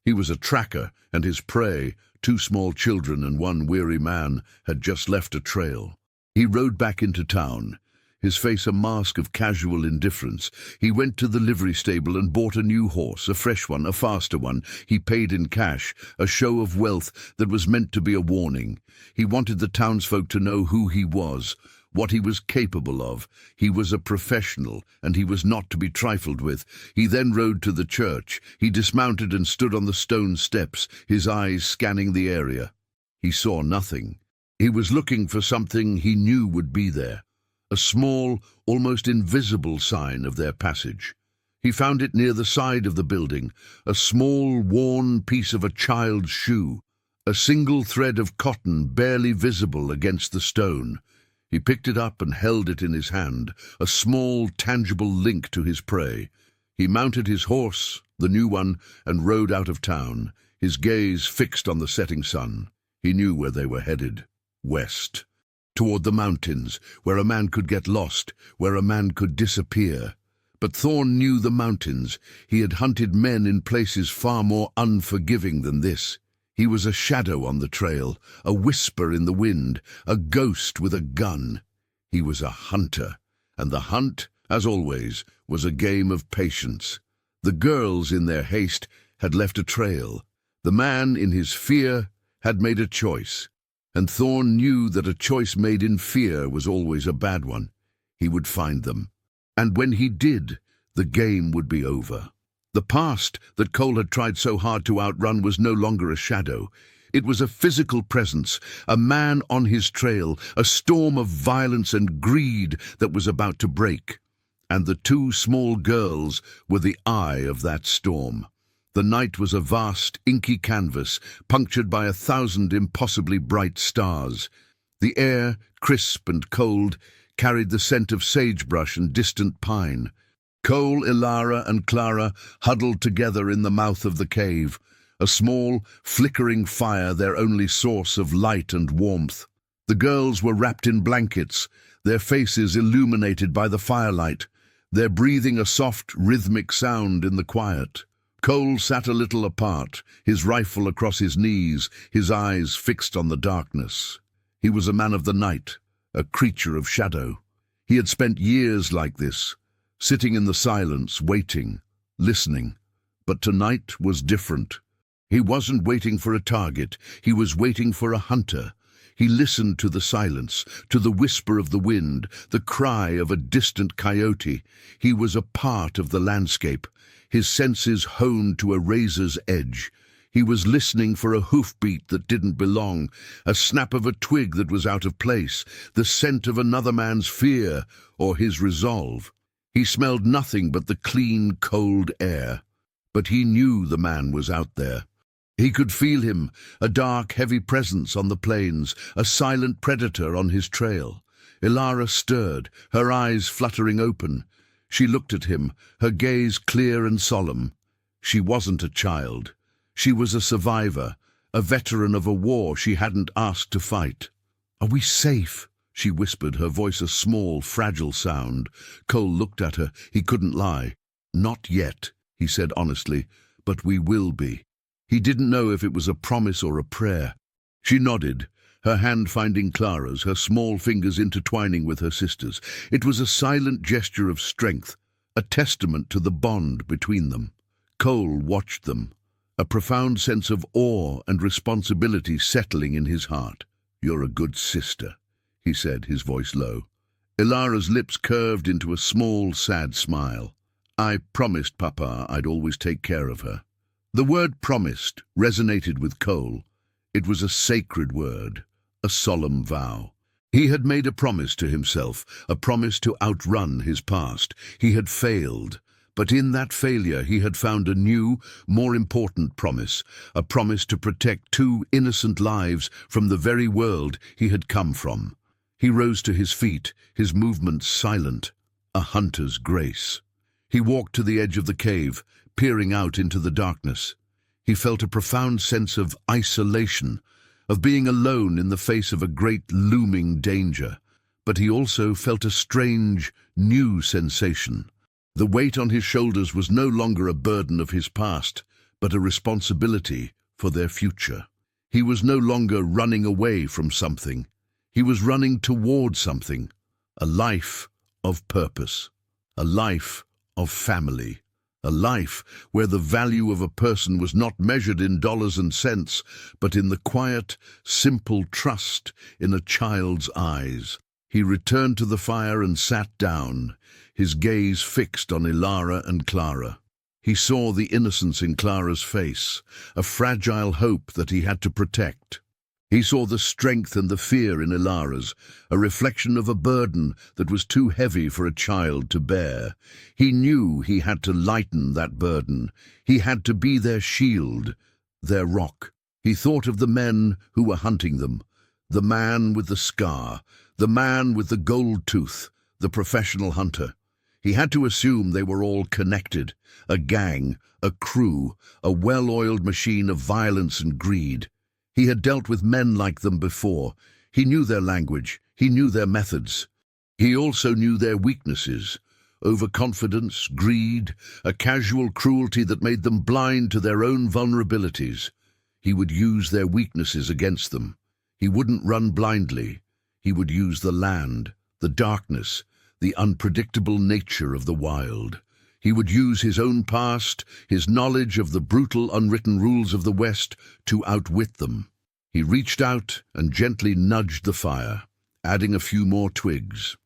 He was a tracker, and his prey, 2 small children and 1 weary man, had just left a trail. He rode back into town, his face a mask of casual indifference. He went to the livery stable and bought a new horse, a fresh one, a faster one. He paid in cash, a show of wealth that was meant to be a warning. He wanted the townsfolk to know who he was, what he was capable of. He was a professional, and he was not to be trifled with. He then rode to the church. He dismounted and stood on the stone steps, his eyes scanning the area. He saw nothing. He was looking for something he knew would be there, a small, almost invisible sign of their passage. He found it near the side of the building, a small, worn piece of a child's shoe, a single thread of cotton barely visible against the stone. He picked it up and held it in his hand, a small, tangible link to his prey. He mounted his horse, the new one, and rode out of town, his gaze fixed on the setting sun. He knew where they were headed. West. Toward the mountains, where a man could get lost, where a man could disappear. But Thorne knew the mountains. He had hunted men in places far more unforgiving than this. He was a shadow on the trail, a whisper in the wind, a ghost with a gun. He was a hunter, and the hunt, as always, was a game of patience. The girls, in their haste, had left a trail. The man, in his fear, had made a choice. And Thorn knew that a choice made in fear was always a bad one. He would find them. And when he did, the game would be over. The past that Cole had tried so hard to outrun was no longer a shadow. It was a physical presence, a man on his trail, a storm of violence and greed that was about to break. And the two small girls were the eye of that storm. The night was a vast, inky canvas, punctured by 1,000 impossibly bright stars. The air, crisp and cold, carried the scent of sagebrush and distant pine. Cole, Ilara, and Clara huddled together in the mouth of the cave, a small, flickering fire their only source of light and warmth. The girls were wrapped in blankets, their faces illuminated by the firelight, their breathing a soft, rhythmic sound in the quiet. Cole sat a little apart, his rifle across his knees, his eyes fixed on the darkness. He was a man of the night, a creature of shadow. He had spent years like this, sitting in the silence, waiting, listening. But tonight was different. He wasn't waiting for a target, he was waiting for a hunter. He listened to the silence, to the whisper of the wind, the cry of a distant coyote. He was a part of the landscape, his senses honed to a razor's edge. He was listening for a hoofbeat that didn't belong, a snap of a twig that was out of place, the scent of another man's fear or his resolve. He smelled nothing but the clean, cold air. But he knew the man was out there. He could feel him, a dark, heavy presence on the plains, a silent predator on his trail. Ilara stirred, her eyes fluttering open. She looked at him, her gaze clear and solemn. She wasn't a child. She was a survivor, a veteran of a war she hadn't asked to fight. "Are we safe?" she whispered, her voice a small, fragile sound. Cole looked at her. He couldn't lie. "Not yet," he said honestly, "but we will be." He didn't know if it was a promise or a prayer. She nodded, her hand finding Clara's, her small fingers intertwining with her sister's. It was a silent gesture of strength, a testament to the bond between them. Cole watched them, a profound sense of awe and responsibility settling in his heart. "You're a good sister," he said, his voice low. Ilara's lips curved into a small, sad smile. "I promised Papa I'd always take care of her." The word promised resonated with Cole. It was a sacred word, a solemn vow. He had made a promise to himself, a promise to outrun his past. He had failed, but in that failure he had found a new, more important promise, a promise to protect two innocent lives from the very world he had come from. He rose to his feet, his movements silent, a hunter's grace. He walked to the edge of the cave, peering out into the darkness. He felt a profound sense of isolation, of being alone in the face of a great looming danger. But he also felt a strange, new sensation. The weight on his shoulders was no longer a burden of his past, but a responsibility for their future. He was no longer running away from something. He was running toward something, a life of purpose, a life of family. A life where the value of a person was not measured in dollars and cents, but in the quiet, simple trust in a child's eyes. He returned to the fire and sat down, his gaze fixed on Ilara and Clara. He saw the innocence in Clara's face, a fragile hope that he had to protect. He saw the strength and the fear in Ilara's, a reflection of a burden that was too heavy for a child to bear. He knew he had to lighten that burden. He had to be their shield, their rock. He thought of the men who were hunting them, the man with the scar, the man with the gold tooth, the professional hunter. He had to assume they were all connected, a gang, a crew, a well-oiled machine of violence and greed. He had dealt with men like them before. He knew their language. He knew their methods. He also knew their weaknesses: overconfidence, greed, a casual cruelty that made them blind to their own vulnerabilities. He would use their weaknesses against them. He wouldn't run blindly. He would use the land, the darkness, the unpredictable nature of the wild. He would use his own past, his knowledge of the brutal, unwritten rules of the West, to outwit them. He reached out and gently nudged the fire, adding a few more twigs.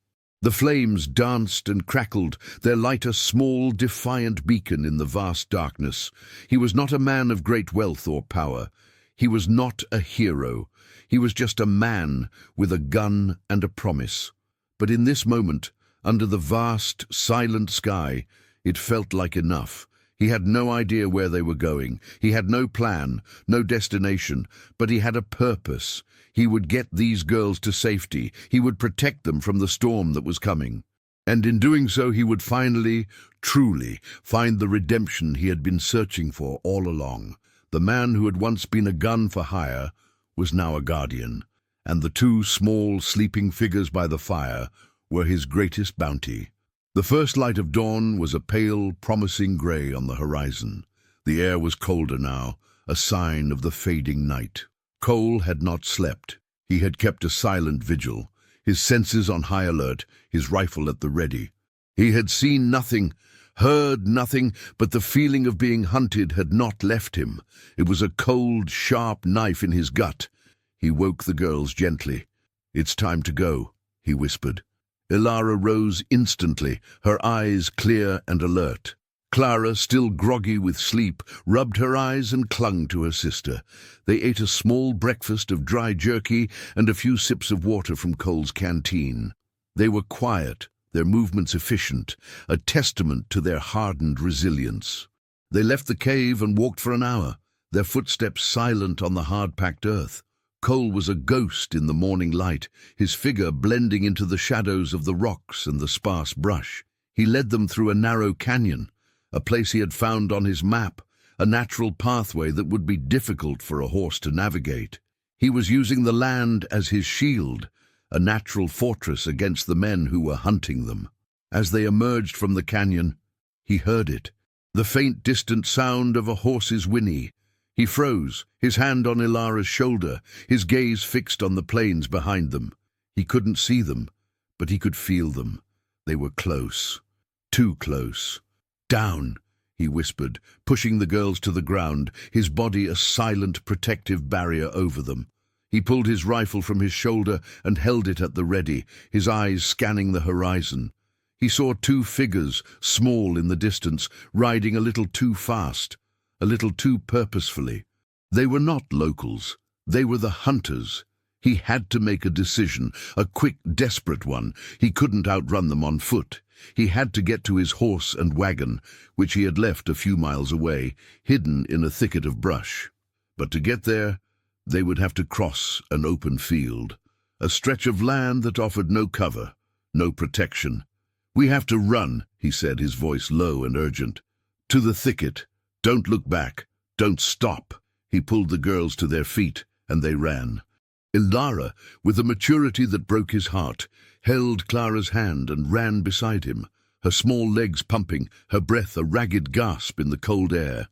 The flames danced and crackled, their light a small, defiant beacon in the vast darkness. He was not a man of great wealth or power. He was not a hero. He was just a man with a gun and a promise. But in this moment, under the vast, silent sky, it felt like enough. He had no idea where they were going. He had no plan, no destination, but he had a purpose. He would get these girls to safety. He would protect them from the storm that was coming. And in doing so, he would finally, truly, find the redemption he had been searching for all along. The man who had once been a gun for hire was now a guardian, and the two small, sleeping figures by the fire were his greatest bounty. The first light of dawn was a pale, promising grey on the horizon. The air was colder now, a sign of the fading night. Cole had not slept. He had kept a silent vigil, his senses on high alert, his rifle at the ready. He had seen nothing, heard nothing, but the feeling of being hunted had not left him. It was a cold, sharp knife in his gut. He woke the girls gently. "It's time to go," he whispered. Ilara rose instantly, her eyes clear and alert. Clara, still groggy with sleep, rubbed her eyes and clung to her sister. They ate a small breakfast of dry jerky and a few sips of water from Cole's canteen. They were quiet, their movements efficient, a testament to their hardened resilience. They left the cave and walked for an hour, their footsteps silent on the hard-packed earth. Cole was a ghost in the morning light, his figure blending into the shadows of the rocks and the sparse brush. He led them through a narrow canyon, a place he had found on his map, a natural pathway that would be difficult for a horse to navigate. He was using the land as his shield, a natural fortress against the men who were hunting them. As they emerged from the canyon, he heard it, the faint distant sound of a horse's whinny. He froze, his hand on Ilara's shoulder, his gaze fixed on the plains behind them. He couldn't see them, but he could feel them. They were close, too close. "Down," he whispered, pushing the girls to the ground, his body a silent, protective barrier over them. He pulled his rifle from his shoulder and held it at the ready, his eyes scanning the horizon. He saw two figures, small in the distance, riding a little too fast, a little too purposefully. They were not locals. They were the hunters. He had to make a decision, a quick, desperate one. He couldn't outrun them on foot. He had to get to his horse and wagon, which he had left a few miles away, hidden in a thicket of brush. But to get there, they would have to cross an open field, a stretch of land that offered no cover, no protection. "We have to run," he said, his voice low and urgent. "To the thicket. Don't look back. Don't stop." He pulled the girls to their feet, and they ran. Ilara, with a maturity that broke his heart, held Clara's hand and ran beside him, her small legs pumping, her breath a ragged gasp in the cold air.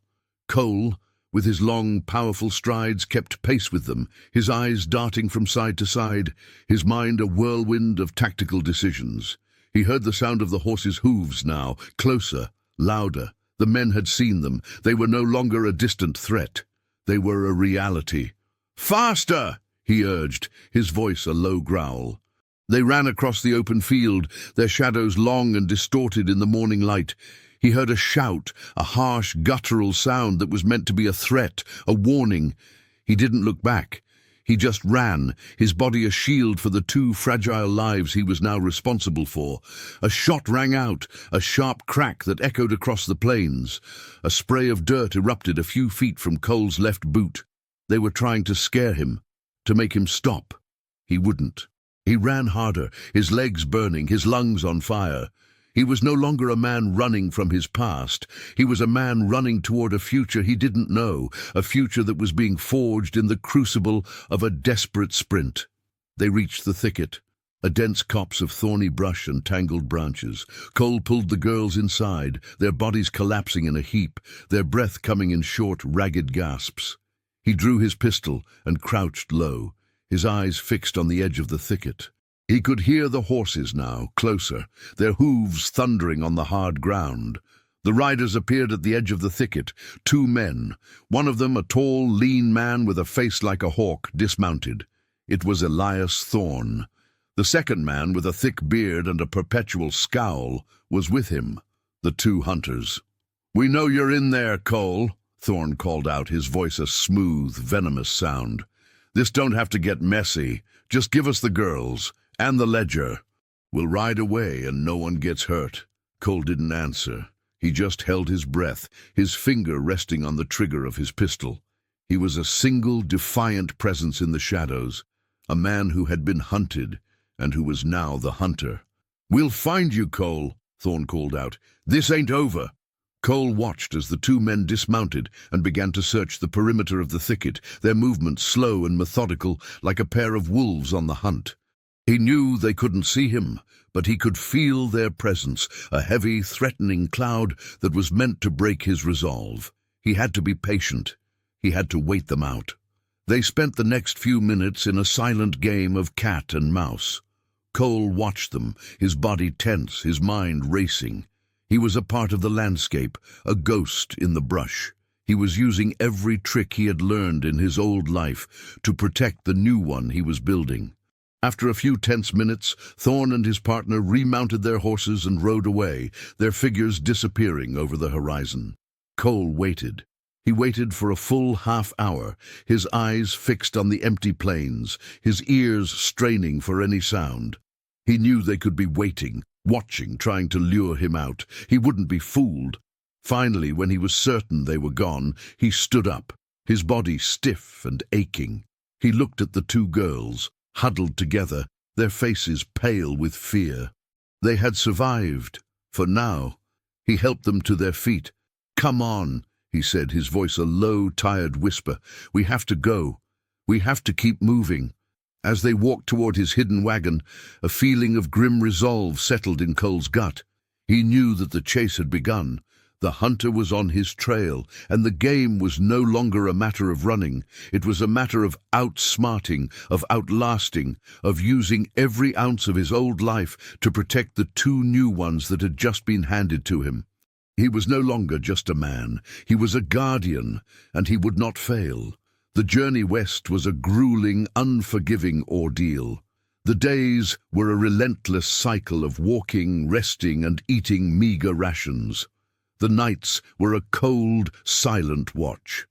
Cole, with his long, powerful strides, kept pace with them, his eyes darting from side to side, his mind a whirlwind of tactical decisions. He heard the sound of the horses' hooves now, closer, louder. The men had seen them. They were no longer a distant threat. They were a reality. "Faster!" he urged, his voice a low growl. They ran across the open field, their shadows long and distorted in the morning light. He heard a shout, a harsh, guttural sound that was meant to be a threat, a warning. He didn't look back. He just ran, his body a shield for the two fragile lives he was now responsible for. A shot rang out, a sharp crack that echoed across the plains. A spray of dirt erupted a few feet from Cole's left boot. They were trying to scare him, to make him stop. He wouldn't. He ran harder, his legs burning, his lungs on fire. He was no longer a man running from his past. He was a man running toward a future he didn't know, a future that was being forged in the crucible of a desperate sprint. They reached the thicket, a dense copse of thorny brush and tangled branches. Cole pulled the girls inside, their bodies collapsing in a heap, their breath coming in short, ragged gasps. He drew his pistol and crouched low, his eyes fixed on the edge of the thicket. He could hear the horses now, closer, their hooves thundering on the hard ground. The riders appeared at the edge of the thicket, two men, one of them a tall, lean man with a face like a hawk, dismounted. It was Elias Thorne. The second man, with a thick beard and a perpetual scowl, was with him, the two hunters. "We know you're in there, Cole," Thorne called out, his voice a smooth, venomous sound. "This don't have to get messy. Just give us the girls, and the ledger. We'll ride away and no one gets hurt." Cole didn't answer. He just held his breath, his finger resting on the trigger of his pistol. He was a single, defiant presence in the shadows, a man who had been hunted, and who was now the hunter. "We'll find you, Cole," Thorne called out. "This ain't over." Cole watched as the two men dismounted and began to search the perimeter of the thicket, their movements slow and methodical, like a pair of wolves on the hunt. He knew they couldn't see him, but he could feel their presence, a heavy, threatening cloud that was meant to break his resolve. He had to be patient. He had to wait them out. They spent the next few minutes in a silent game of cat and mouse. Cole watched them, his body tense, his mind racing. He was a part of the landscape, a ghost in the brush. He was using every trick he had learned in his old life to protect the new one he was building. After a few tense minutes, Thorne and his partner remounted their horses and rode away, their figures disappearing over the horizon. Cole waited. He waited for a full half-hour, his eyes fixed on the empty plains, his ears straining for any sound. He knew they could be waiting, watching, trying to lure him out. He wouldn't be fooled. Finally, when he was certain they were gone, he stood up, his body stiff and aching. He looked at the two girls, huddled together, their faces pale with fear. They had survived, for now. He helped them to their feet. "Come on," he said, his voice a low, tired whisper. "We have to go. We have to keep moving." As they walked toward his hidden wagon, a feeling of grim resolve settled in Cole's gut. He knew that the chase had begun. The hunter was on his trail, and the game was no longer a matter of running. It was a matter of outsmarting, of outlasting, of using every ounce of his old life to protect the two new ones that had just been handed to him. He was no longer just a man. He was a guardian, and he would not fail. The journey west was a grueling, unforgiving ordeal. The days were a relentless cycle of walking, resting, and eating meager rations. The nights were a cold, silent watch.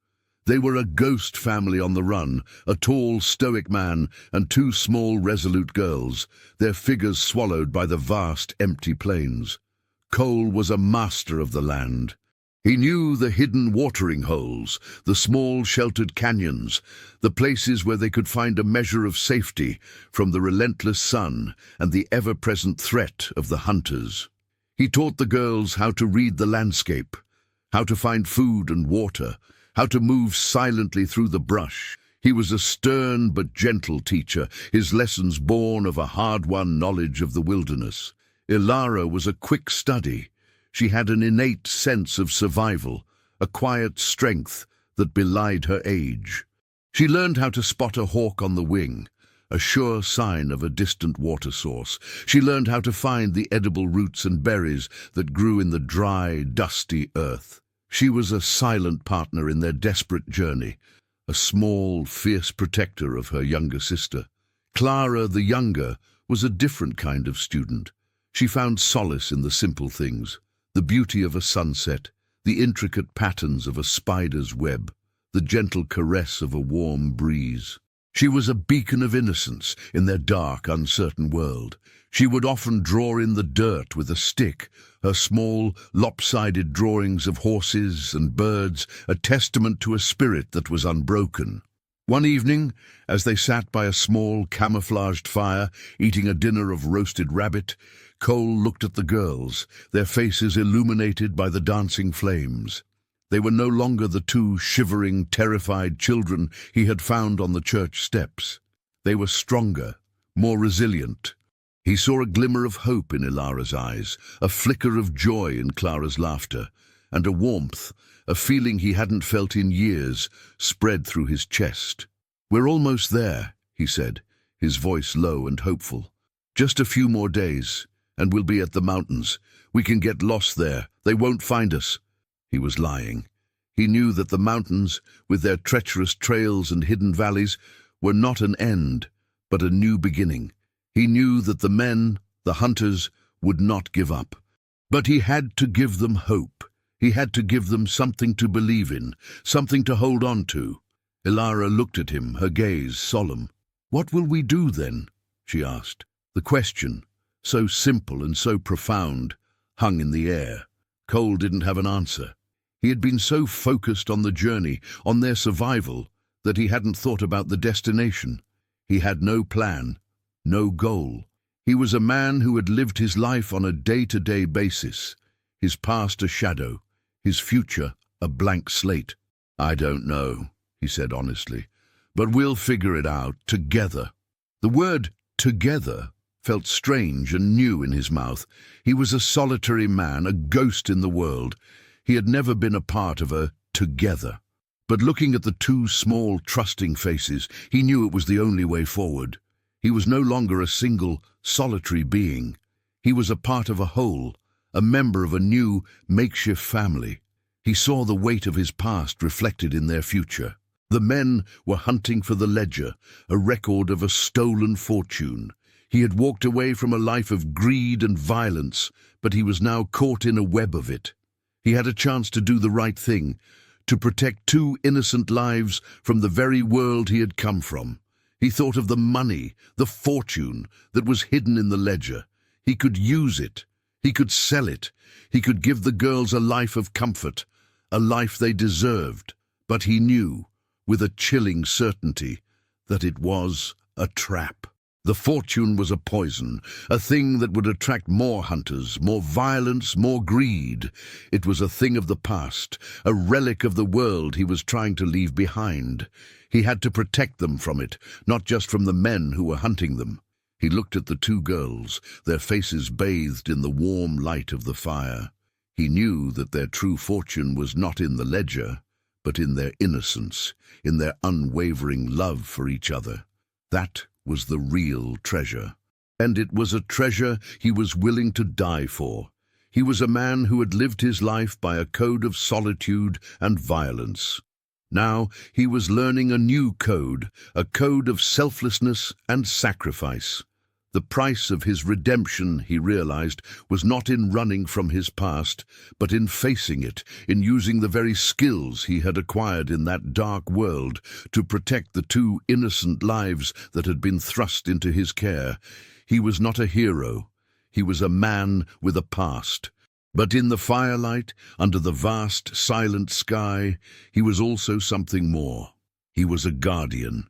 They were a ghost family on the run, a tall, stoic man and two small, resolute girls, their figures swallowed by the vast, empty plains. Cole was a master of the land. He knew the hidden watering holes, the small, sheltered canyons, the places where they could find a measure of safety from the relentless sun and the ever-present threat of the hunters. He taught the girls how to read the landscape, how to find food and water, how to move silently through the brush. He was a stern but gentle teacher, his lessons born of a hard-won knowledge of the wilderness. Ilara was a quick study. She had an innate sense of survival, a quiet strength that belied her age. She learned how to spot a hawk on the wing, a sure sign of a distant water source. She learned how to find the edible roots and berries that grew in the dry, dusty earth. She was a silent partner in their desperate journey, a small, fierce protector of her younger sister. Clara, the younger, was a different kind of student. She found solace in the simple things, the beauty of a sunset, the intricate patterns of a spider's web, the gentle caress of a warm breeze. She was a beacon of innocence in their dark, uncertain world. She would often draw in the dirt with a stick, her small, lopsided drawings of horses and birds a testament to a spirit that was unbroken. One evening, as they sat by a small, camouflaged fire, eating a dinner of roasted rabbit, Cole looked at the girls, their faces illuminated by the dancing flames. They were no longer the two shivering, terrified children he had found on the church steps. They were stronger, more resilient. He saw a glimmer of hope in Ilara's eyes, a flicker of joy in Clara's laughter, and a warmth, a feeling he hadn't felt in years, spread through his chest. "We're almost there," he said, his voice low and hopeful. "Just a few more days. and we'll be at the mountains. We can get lost there. They won't find us." He was lying. He knew that the mountains, with their treacherous trails and hidden valleys, were not an end, but a new beginning. He knew that the men, the hunters, would not give up. But he had to give them hope. He had to give them something to believe in, something to hold on to. Ilara looked at him, her gaze solemn. "What will we do then?" she asked. The question, so simple and so profound, hung in the air. Cole didn't have an answer. He had been so focused on the journey, on their survival, that he hadn't thought about the destination. He had no plan, no goal. He was a man who had lived his life on a day-to-day basis, his past a shadow, his future a blank slate. "I don't know," he said honestly, "but we'll figure it out together." The word together felt strange and new in his mouth. He was a solitary man, a ghost in the world. He had never been a part of a together. But looking at the two small, trusting faces, he knew it was the only way forward. He was no longer a single, solitary being. He was a part of a whole, a member of a new, makeshift family. He saw the weight of his past reflected in their future. The men were hunting for the ledger, a record of a stolen fortune. He had walked away from a life of greed and violence, but he was now caught in a web of it. He had a chance to do the right thing, to protect two innocent lives from the very world he had come from. He thought of the money, the fortune that was hidden in the ledger. He could use it. He could sell it. He could give the girls a life of comfort, a life they deserved. But he knew, with a chilling certainty, that it was a trap. The fortune was a poison, a thing that would attract more hunters, more violence, more greed. It was a thing of the past, a relic of the world he was trying to leave behind. He had to protect them from it, not just from the men who were hunting them. He looked at the two girls, their faces bathed in the warm light of the fire. He knew that their true fortune was not in the ledger, but in their innocence, in their unwavering love for each other. That was the real treasure. And it was a treasure he was willing to die for. He was a man who had lived his life by a code of solitude and violence. Now he was learning a new code, a code of selflessness and sacrifice. The price of his redemption, he realized, was not in running from his past, but in facing it, in using the very skills he had acquired in that dark world to protect the two innocent lives that had been thrust into his care. He was not a hero. He was a man with a past. But in the firelight, under the vast, silent sky, he was also something more. He was a guardian,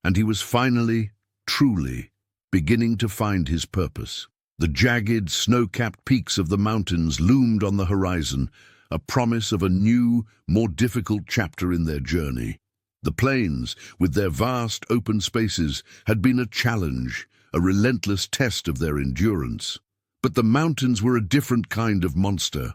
and he was finally, truly, beginning to find his purpose. The jagged, snow-capped peaks of the mountains loomed on the horizon, a promise of a new, more difficult chapter in their journey. The plains, with their vast open spaces, had been a challenge, a relentless test of their endurance. But the mountains were a different kind of monster.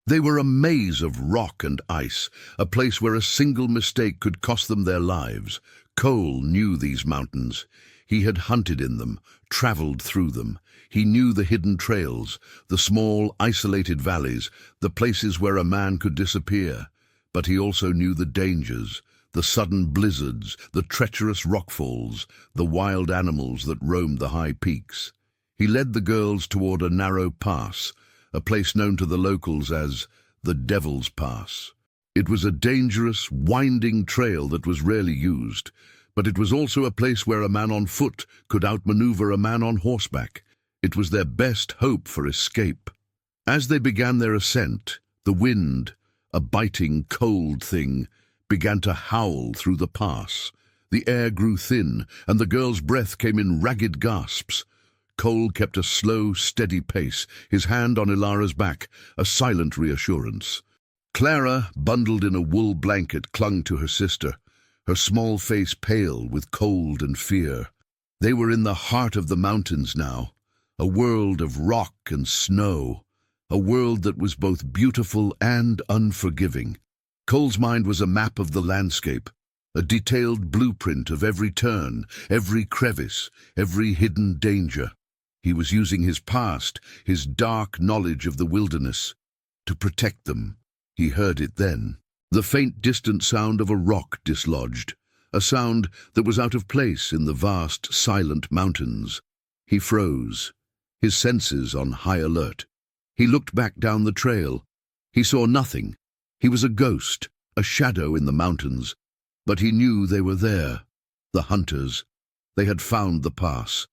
They were a maze of rock and ice, a place where a single mistake could cost them their lives. Cole knew these mountains. He had hunted in them, traveled through them. He knew the hidden trails, the small, isolated valleys, the places where a man could disappear. But he also knew the dangers, the sudden blizzards, the treacherous rockfalls, the wild animals that roamed the high peaks. He led the girls toward a narrow pass, a place known to the locals as the Devil's Pass. It was a dangerous, winding trail that was rarely used, but it was also a place where a man on foot could outmaneuver a man on horseback. It was their best hope for escape. As they began their ascent, the wind, a biting, cold thing, began to howl through the pass. The air grew thin, and the girl's breath came in ragged gasps. Cole kept a slow, steady pace, his hand on Ilara's back, a silent reassurance. Clara, bundled in a wool blanket, clung to her sister, her small face pale with cold and fear. They were in the heart of the mountains now, a world of rock and snow, a world that was both beautiful and unforgiving. Cole's mind was a map of the landscape, a detailed blueprint of every turn, every crevice, every hidden danger. He was using his past, his dark knowledge of the wilderness, to protect them. He heard it then. The faint, distant sound of a rock dislodged, a sound that was out of place in the vast, silent mountains. He froze, his senses on high alert. He looked back down the trail. He saw nothing. He was a ghost, a shadow in the mountains. But he knew they were there. The hunters. They had found the pass.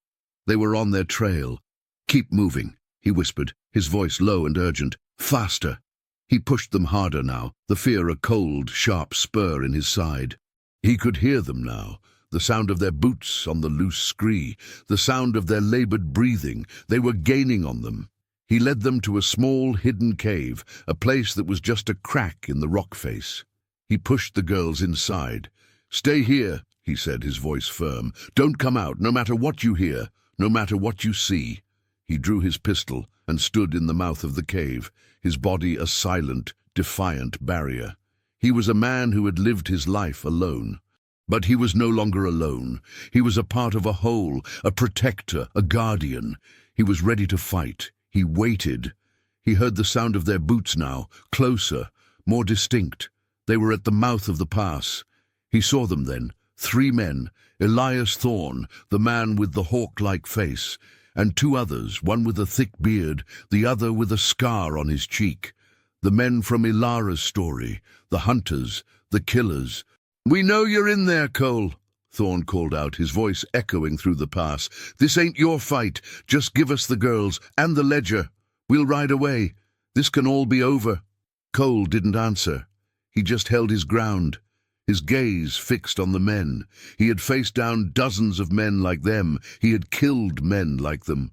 They were on their trail. "Keep moving," he whispered, his voice low and urgent. "Faster." He pushed them harder now, the fear a cold, sharp spur in his side. He could hear them now, the sound of their boots on the loose scree, the sound of their labored breathing. They were gaining on them. He led them to a small, hidden cave, a place that was just a crack in the rock face. He pushed the girls inside. "Stay here," he said, his voice firm. "Don't come out, no matter what you hear, no matter what you see." He drew his pistol and stood in the mouth of the cave, his body a silent, defiant barrier. He was a man who had lived his life alone. But he was no longer alone. He was a part of a whole, a protector, a guardian. He was ready to fight. He waited. He heard the sound of their boots now, closer, more distinct. They were at the mouth of the pass. He saw them then, 3 men, Elias Thorne, the man with the hawk-like face, and 2 others, one with a thick beard, the other with a scar on his cheek. The men from Ilara's story, the hunters, the killers. "We know you're in there, Cole," Thorne called out, his voice echoing through the pass. "This ain't your fight. Just give us the girls and the ledger. We'll ride away. This can all be over." Cole didn't answer. He just held his ground, his gaze fixed on the men. He had faced down dozens of men like them. He had killed men like them.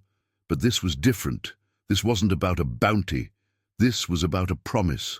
But this was different. This wasn't about a bounty. This was about a promise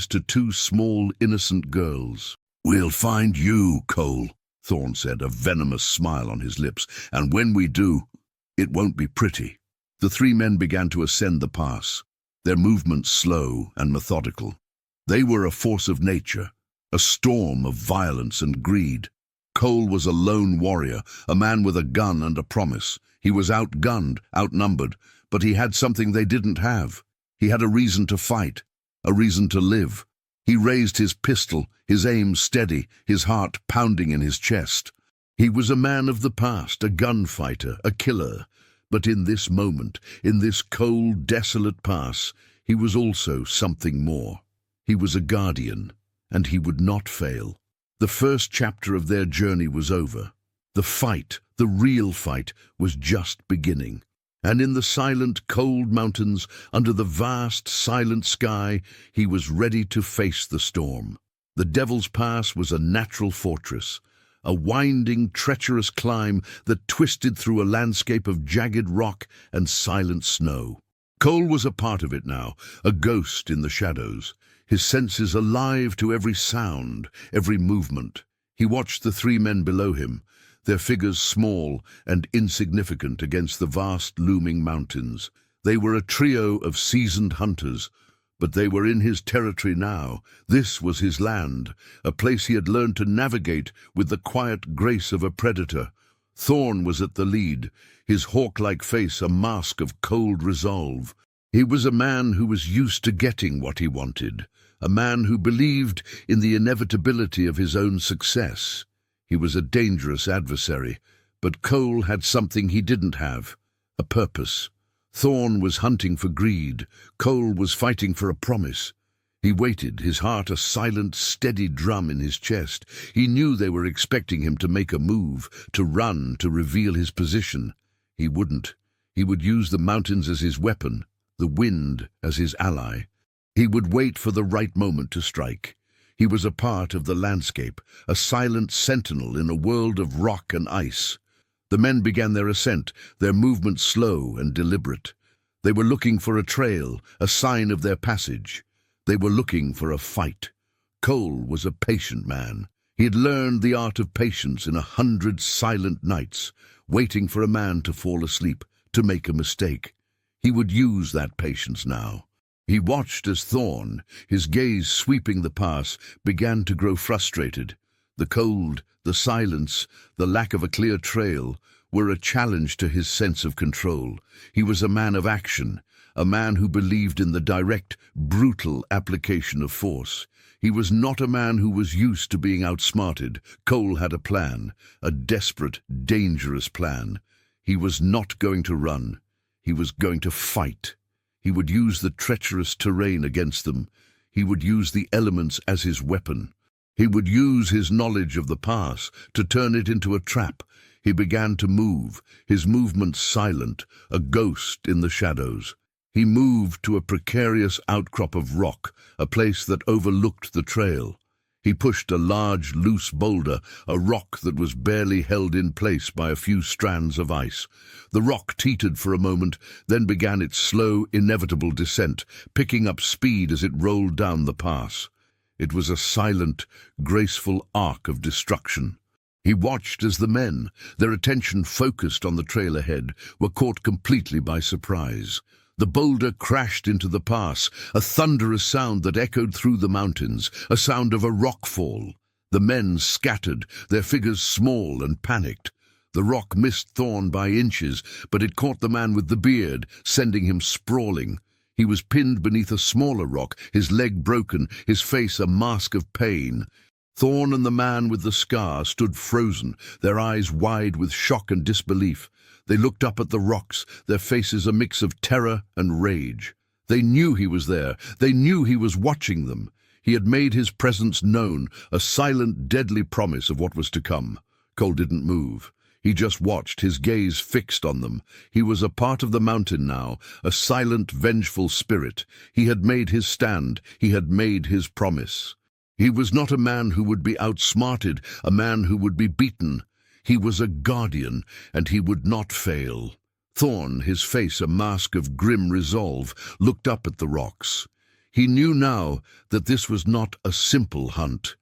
to 2 small, innocent girls. "We'll find you, Cole," Thorne said, a venomous smile on his lips. "And when we do, it won't be pretty." The 3 men began to ascend the pass, their movements slow and methodical. They were a force of nature, a storm of violence and greed. Cole was a lone warrior, a man with a gun and a promise. He was outgunned, outnumbered, but he had something they didn't have. He had a reason to fight, a reason to live. He raised his pistol, his aim steady, his heart pounding in his chest. He was a man of the past, a gunfighter, a killer. But in this moment, in this cold, desolate pass, he was also something more. He was a guardian, and he would not fail. The first chapter of their journey was over. The fight, the real fight, was just beginning. And in the silent, cold mountains, under the vast, silent sky, he was ready to face the storm. The Devil's Pass was a natural fortress, a winding, treacherous climb that twisted through a landscape of jagged rock and silent snow. Cole was a part of it now, a ghost in the shadows, his senses alive to every sound, every movement. He watched the 3 men below him, their figures small and insignificant against the vast looming mountains. They were a trio of seasoned hunters, but they were in his territory now. This was his land, a place he had learned to navigate with the quiet grace of a predator. Thorne was at the lead, his hawk-like face a mask of cold resolve. He was a man who was used to getting what he wanted, a man who believed in the inevitability of his own success. He was a dangerous adversary, but Cole had something he didn't have, a purpose. Thorne was hunting for greed. Cole was fighting for a promise. He waited, his heart a silent, steady drum in his chest. He knew they were expecting him to make a move, to run, to reveal his position. He wouldn't. He would use the mountains as his weapon, the wind as his ally. He would wait for the right moment to strike. He was a part of the landscape, a silent sentinel in a world of rock and ice. The men began their ascent, their movements slow and deliberate. They were looking for a trail, a sign of their passage. They were looking for a fight. Cole was a patient man. He had learned the art of patience in 100 silent nights, waiting for a man to fall asleep, to make a mistake. He would use that patience now. He watched as Thorne, his gaze sweeping the pass, began to grow frustrated. The cold, the silence, the lack of a clear trail were a challenge to his sense of control. He was a man of action, a man who believed in the direct, brutal application of force. He was not a man who was used to being outsmarted. Cole had a plan, a desperate, dangerous plan. He was not going to run. He was going to fight. He would use the treacherous terrain against them. He would use the elements as his weapon. He would use his knowledge of the pass to turn it into a trap. He began to move, his movements silent, a ghost in the shadows. He moved to a precarious outcrop of rock, a place that overlooked the trail. He pushed a large, loose boulder, a rock that was barely held in place by a few strands of ice. The rock teetered for a moment, then began its slow, inevitable descent, picking up speed as it rolled down the pass. It was a silent, graceful arc of destruction. He watched as the men, their attention focused on the trail ahead, were caught completely by surprise. The boulder crashed into the pass, a thunderous sound that echoed through the mountains, a sound of a rock fall. The men scattered, their figures small and panicked. The rock missed Thorn by inches, but it caught the man with the beard, sending him sprawling. He was pinned beneath a smaller rock, his leg broken, his face a mask of pain. Thorn and the man with the scar stood frozen, their eyes wide with shock and disbelief. They looked up at the rocks, their faces a mix of terror and rage. They knew he was there. They knew he was watching them. He had made his presence known, a silent, deadly promise of what was to come. Cole didn't move. He just watched, his gaze fixed on them. He was a part of the mountain now, a silent, vengeful spirit. He had made his stand. He had made his promise. He was not a man who would be outsmarted, a man who would be beaten. He was a guardian, and he would not fail. Thorn, his face a mask of grim resolve, looked up at the rocks. He knew now that this was not a simple hunt.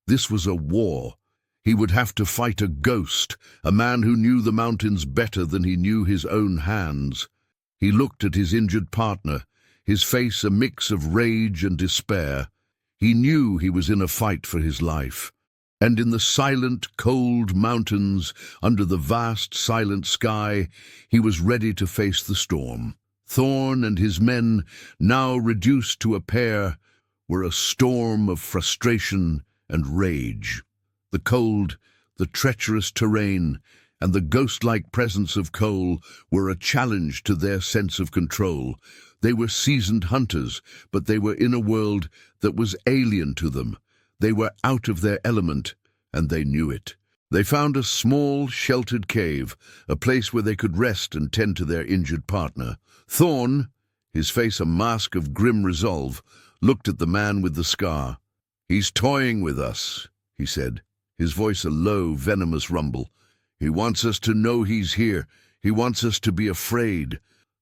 This was a war. He would have to fight a ghost, a man who knew the mountains better than he knew his own hands. He looked at his injured partner, his face a mix of rage and despair. He knew he was in a fight for his life. And in the silent, cold mountains, under the vast, silent sky, he was ready to face the storm. Thorn and his men, now reduced to a pair, were a storm of frustration and rage. The cold, the treacherous terrain, and the ghost-like presence of Cole were a challenge to their sense of control. They were seasoned hunters, but they were in a world that was alien to them. They were out of their element, and they knew it. They found a small, sheltered cave, a place where they could rest and tend to their injured partner. Thorn, his face a mask of grim resolve, looked at the man with the scar. "He's toying with us," he said, his voice a low, venomous rumble. "He wants us to know he's here. He wants us to be afraid."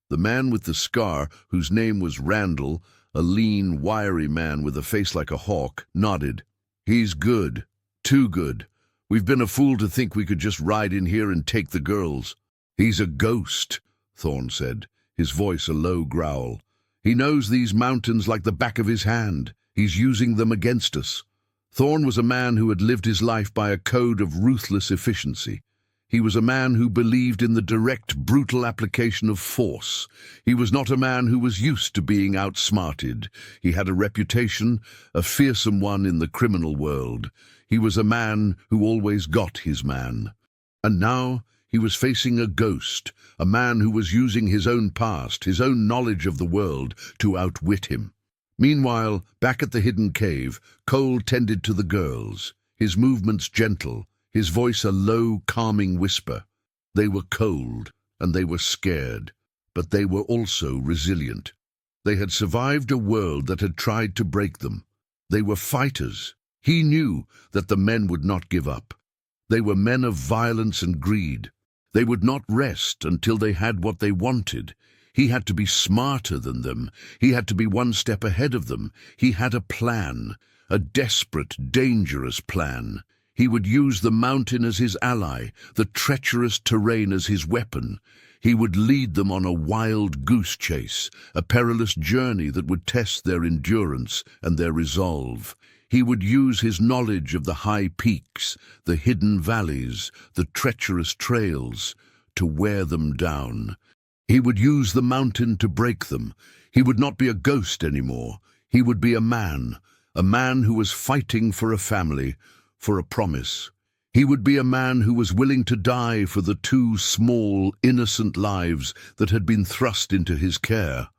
The man with the scar, whose name was Randall, a lean, wiry man with a face like a hawk, nodded. "He's good. Too good. We've been a fool to think we could just ride in here and take the girls." "He's a ghost," Thorn said, his voice a low growl. "He knows these mountains like the back of his hand. He's using them against us." Thorn was a man who had lived his life by a code of ruthless efficiency. He was a man who believed in the direct, brutal application of force. He was not a man who was used to being outsmarted. He had a reputation, a fearsome one in the criminal world. He was a man who always got his man. And now he was facing a ghost, a man who was using his own past, his own knowledge of the world, to outwit him. Meanwhile, back at the hidden cave, Cole tended to the girls, his movements gentle, his voice a low, calming whisper. They were cold, and they were scared, but they were also resilient. They had survived a world that had tried to break them. They were fighters. He knew that the men would not give up. They were men of violence and greed. They would not rest until they had what they wanted. He had to be smarter than them. He had to be one step ahead of them. He had a plan, a desperate, dangerous plan. He would use the mountain as his ally, the treacherous terrain as his weapon. He would lead them on a wild goose chase, a perilous journey that would test their endurance and their resolve. He would use his knowledge of the high peaks, the hidden valleys, the treacherous trails, to wear them down. He would use the mountain to break them. He would not be a ghost anymore. He would be a man who was fighting for a family, for a promise. He would be a man who was willing to die for the two small, innocent lives that had been thrust into his care.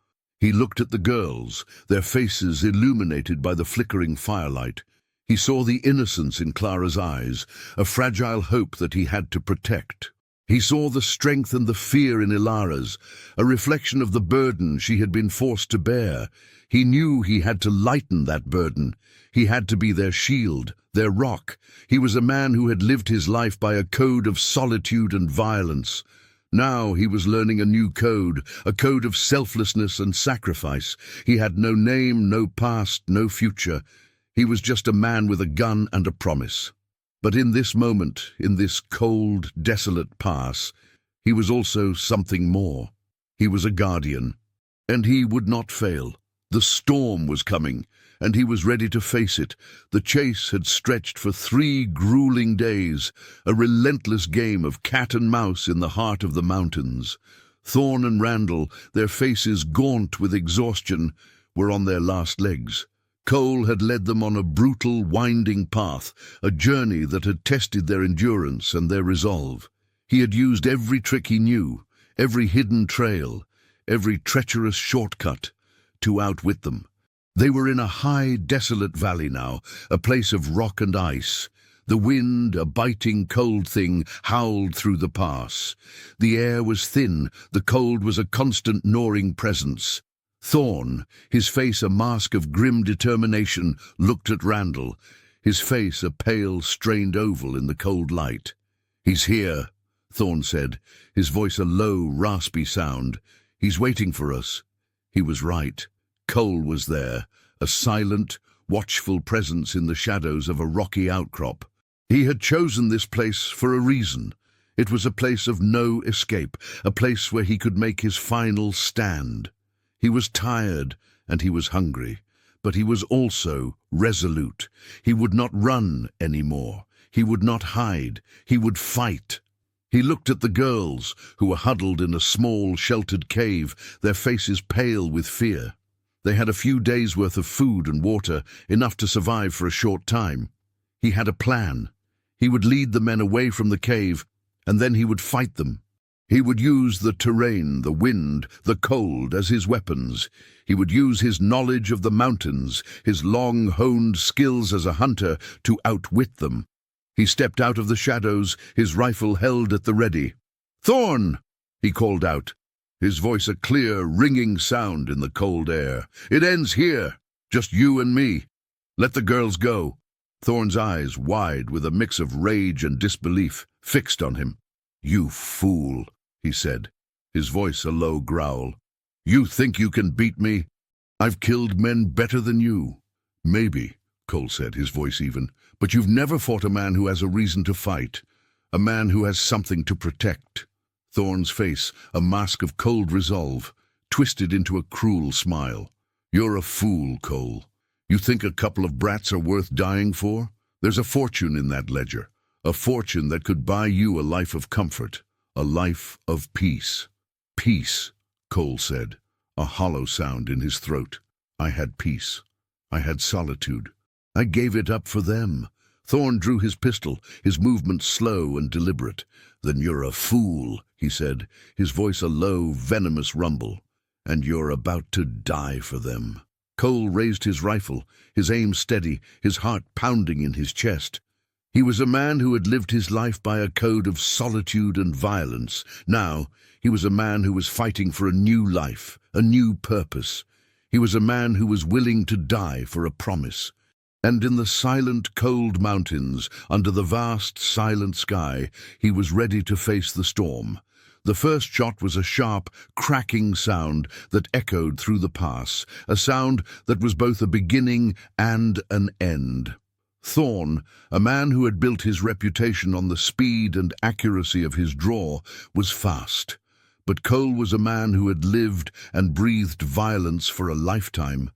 He looked at the girls, their faces illuminated by the flickering firelight. He saw the innocence in Clara's eyes, a fragile hope that he had to protect. He saw the strength and the fear in Ilara's, a reflection of the burden she had been forced to bear. He knew he had to lighten that burden. He had to be their shield, their rock. He was a man who had lived his life by a code of solitude and violence. Now he was learning a new code, a code of selflessness and sacrifice. He had no name, no past, no future. He was just a man with a gun and a promise. But in this moment, in this cold, desolate pass, he was also something more. He was a guardian, and he would not fail. The storm was coming, and he was ready to face it. The chase had stretched for 3 grueling days, a relentless game of cat and mouse in the heart of the mountains. Thorn and Randall, their faces gaunt with exhaustion, were on their last legs. Cole had led them on a brutal, winding path, a journey that had tested their endurance and their resolve. He had used every trick he knew, every hidden trail, every treacherous shortcut, to outwit them. They were in a high, desolate valley now, a place of rock and ice. The wind, a biting, cold thing, howled through the pass. The air was thin, the cold was a constant gnawing presence. Thorn, his face a mask of grim determination, looked at Randall, his face a pale, strained oval in the cold light. "He's here," Thorn said, his voice a low, raspy sound. "He's waiting for us." He was right. Cole was there, a silent, watchful presence in the shadows of a rocky outcrop. He had chosen this place for a reason. It was a place of no escape, a place where he could make his final stand. He was tired and he was hungry, but he was also resolute. He would not run anymore. He would not hide. He would fight. He looked at the girls, who were huddled in a small, sheltered cave, their faces pale with fear. They had a few days' worth of food and water, enough to survive for a short time. He had a plan. He would lead the men away from the cave, and then he would fight them. He would use the terrain, the wind, the cold as his weapons. He would use his knowledge of the mountains, his long-honed skills as a hunter, to outwit them. He stepped out of the shadows, his rifle held at the ready. "Thorn!" he called out, his voice a clear, ringing sound in the cold air. "It ends here, just you and me. Let the girls go." Thorn's eyes, wide with a mix of rage and disbelief, fixed on him. "You fool," he said, his voice a low growl. "You think you can beat me? I've killed men better than you." "Maybe," Cole said, his voice even, "but you've never fought a man who has a reason to fight, a man who has something to protect." Thorn's face, a mask of cold resolve, twisted into a cruel smile. "You're a fool, Cole. You think a couple of brats are worth dying for? There's a fortune in that ledger, a fortune that could buy you a life of comfort, a life of peace." "Peace," Cole said, a hollow sound in his throat. "I had peace. I had solitude. I gave it up for them." Thorn drew his pistol, his movements slow and deliberate. "Then you're a fool," he said, his voice a low, venomous rumble. "And you're about to die for them." Cole raised his rifle, his aim steady, his heart pounding in his chest. He was a man who had lived his life by a code of solitude and violence. Now, he was a man who was fighting for a new life, a new purpose. He was a man who was willing to die for a promise. And in the silent, cold mountains, under the vast, silent sky, he was ready to face the storm. The first shot was a sharp, cracking sound that echoed through the pass, a sound that was both a beginning and an end. Thorn, a man who had built his reputation on the speed and accuracy of his draw, was fast. But Cole was a man who had lived and breathed violence for a lifetime.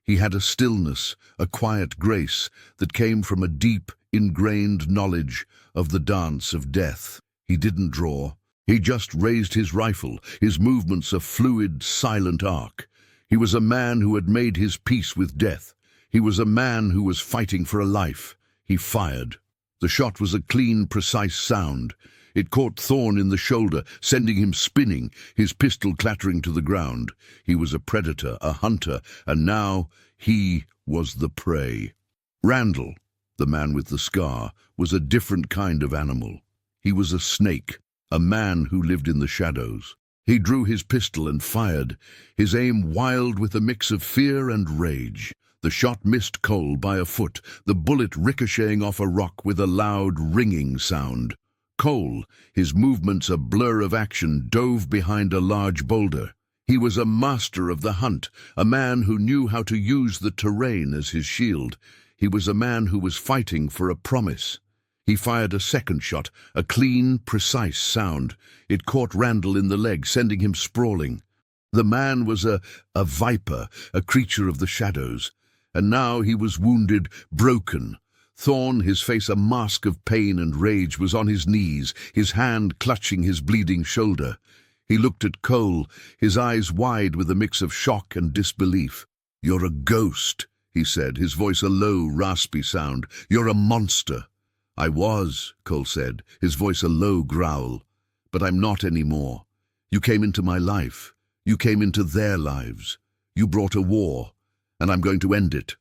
He had a stillness, a quiet grace that came from a deep, ingrained knowledge of the dance of death. He didn't draw. He just raised his rifle, his movements a fluid, silent arc. He was a man who had made his peace with death. He was a man who was fighting for a life. He fired. The shot was a clean, precise sound. It caught Thorn in the shoulder, sending him spinning, his pistol clattering to the ground. He was a predator, a hunter, and now he was the prey. Randall, the man with the scar, was a different kind of animal. He was a snake, a man who lived in the shadows. He drew his pistol and fired, his aim wild with a mix of fear and rage. The shot missed Cole by a foot, the bullet ricocheting off a rock with a loud, ringing sound. Cole, his movements a blur of action, dove behind a large boulder. He was a master of the hunt, a man who knew how to use the terrain as his shield. He was a man who was fighting for a promise. He fired a second shot, a clean, precise sound. It caught Randall in the leg, sending him sprawling. The man was a viper, a creature of the shadows. And now he was wounded, broken. Thorn, his face a mask of pain and rage, was on his knees, his hand clutching his bleeding shoulder. He looked at Cole, his eyes wide with a mix of shock and disbelief. "You're a ghost," he said, his voice a low, raspy sound. "You're a monster." "I was," Cole said, his voice a low growl. "But I'm not anymore. You came into my life. You came into their lives. You brought a war, and I'm going to end it."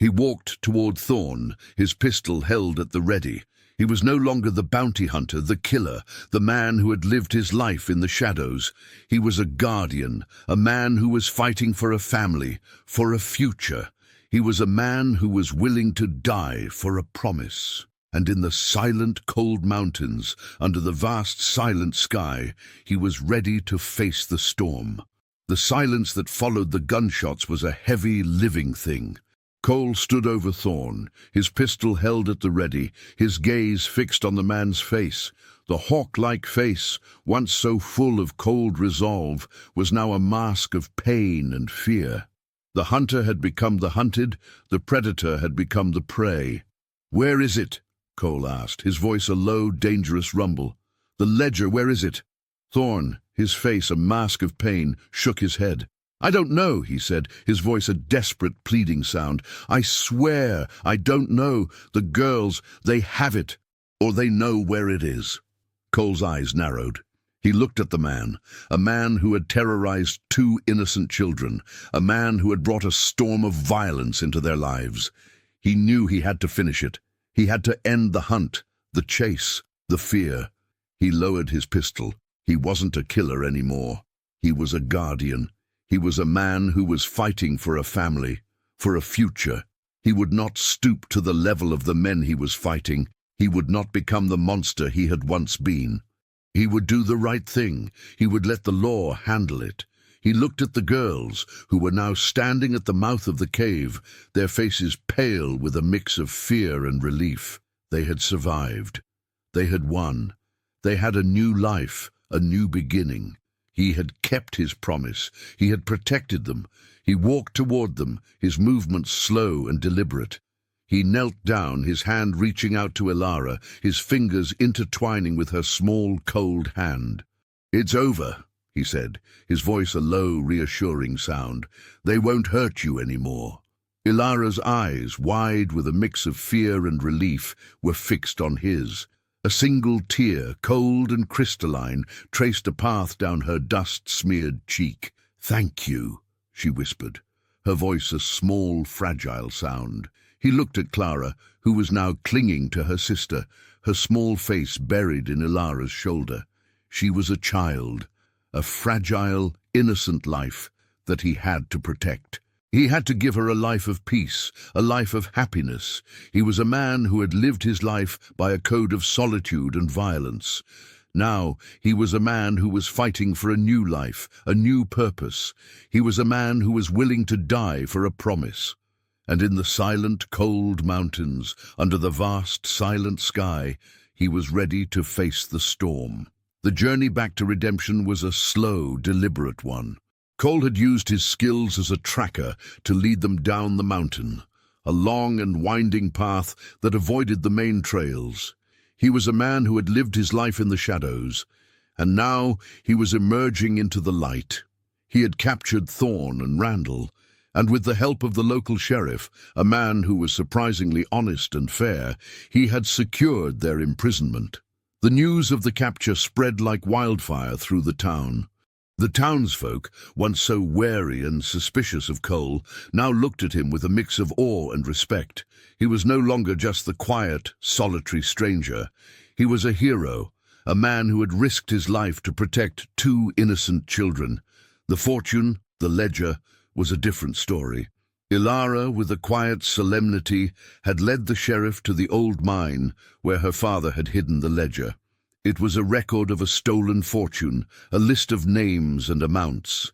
He walked toward Thorn, his pistol held at the ready. He was no longer the bounty hunter, the killer, the man who had lived his life in the shadows. He was a guardian, a man who was fighting for a family, for a future. He was a man who was willing to die for a promise. And in the silent, cold mountains, under the vast, silent sky, he was ready to face the storm. The silence that followed the gunshots was a heavy, living thing. Cole stood over Thorn, his pistol held at the ready, his gaze fixed on the man's face. The hawk-like face, once so full of cold resolve, was now a mask of pain and fear. The hunter had become the hunted, the predator had become the prey. "Where is it?" Cole asked, his voice a low, dangerous rumble. "The ledger, where is it?" Thorn, his face a mask of pain, shook his head. "I don't know," he said, his voice a desperate, pleading sound. "I swear, I don't know. The girls, they have it, or they know where it is." Cole's eyes narrowed. He looked at the man, a man who had terrorized 2 innocent children, a man who had brought a storm of violence into their lives. He knew he had to finish it. He had to end the hunt, the chase, the fear. He lowered his pistol. He wasn't a killer anymore. He was a guardian. He was a man who was fighting for a family, for a future. He would not stoop to the level of the men he was fighting. He would not become the monster he had once been. He would do the right thing. He would let the law handle it. He looked at the girls, who were now standing at the mouth of the cave, their faces pale with a mix of fear and relief. They had survived. They had won. They had a new life, a new beginning. He had kept his promise. He had protected them. He walked toward them, his movements slow and deliberate. He knelt down, his hand reaching out to Ilara, his fingers intertwining with her small, cold hand. "It's over," he said, his voice a low, reassuring sound. "They won't hurt you anymore." Ilara's eyes, wide with a mix of fear and relief, were fixed on his. A single tear, cold and crystalline, traced a path down her dust-smeared cheek. "Thank you," she whispered, her voice a small, fragile sound. He looked at Clara, who was now clinging to her sister, her small face buried in Ilara's shoulder. She was a child, a fragile, innocent life that he had to protect. He had to give her a life of peace, a life of happiness. He was a man who had lived his life by a code of solitude and violence. Now he was a man who was fighting for a new life, a new purpose. He was a man who was willing to die for a promise. And in the silent, cold mountains, under the vast, silent sky, he was ready to face the storm. The journey back to redemption was a slow, deliberate one. Cole had used his skills as a tracker to lead them down the mountain, a long and winding path that avoided the main trails. He was a man who had lived his life in the shadows, And now he was emerging into the light. He had captured Thorne and Randall, and with the help of the local sheriff, a man who was surprisingly honest and fair, he had secured their imprisonment. The news of the capture spread like wildfire through the town. The townsfolk, once so wary and suspicious of Cole, now looked at him with a mix of awe and respect. He was no longer just the quiet, solitary stranger. He was a hero, a man who had risked his life to protect two innocent children. The fortune, the ledger, was a different story. Ilara, with a quiet solemnity, had led the sheriff to the old mine where her father had hidden the ledger. It was a record of a stolen fortune, a list of names and amounts.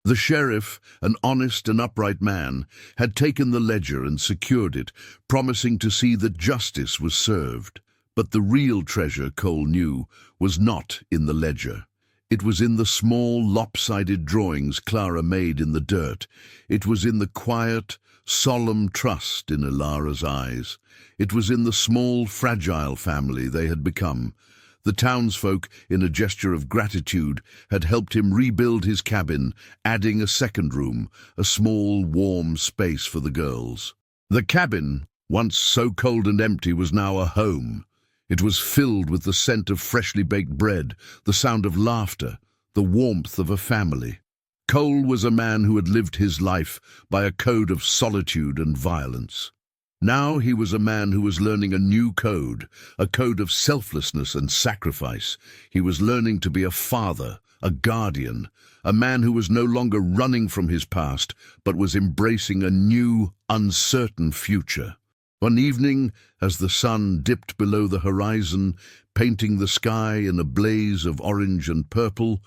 The sheriff, an honest and upright man, had taken the ledger and secured it, promising to see that justice was served. But the real treasure, Cole knew, was not in the ledger. It was in the small, lopsided drawings Clara made in the dirt. It was in the quiet, solemn trust in Ilara's eyes. It was in the small, fragile family they had become. The townsfolk, in a gesture of gratitude, had helped him rebuild his cabin, adding a second room, a small, warm space for the girls. The cabin, once so cold and empty, was now a home. It was filled with the scent of freshly baked bread, the sound of laughter, the warmth of a family. Cole was a man who had lived his life by a code of solitude and violence. Now he was a man who was learning a new code, a code of selflessness and sacrifice. He was learning to be a father, a guardian, a man who was no longer running from his past, but was embracing a new, uncertain future. One evening, as the sun dipped below the horizon, painting the sky in a blaze of orange and purple,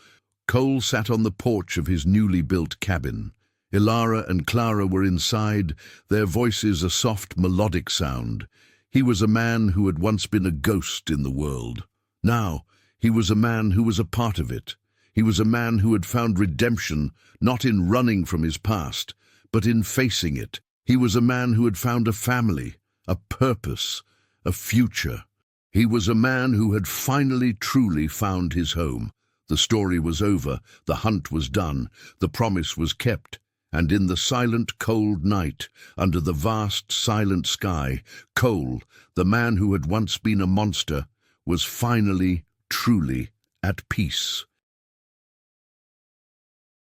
Cole sat on the porch of his newly built cabin. Ilara and Clara were inside, their voices a soft melodic sound. He was a man who had once been a ghost in the world. Now, he was a man who was a part of it. He was a man who had found redemption not in running from his past, but in facing it. He was a man who had found a family, a purpose, a future. He was a man who had finally truly found his home. The story was over, the hunt was done, the promise was kept. And in the silent, cold night, under the vast, silent sky, Cole, the man who had once been a monster, was finally, truly at peace.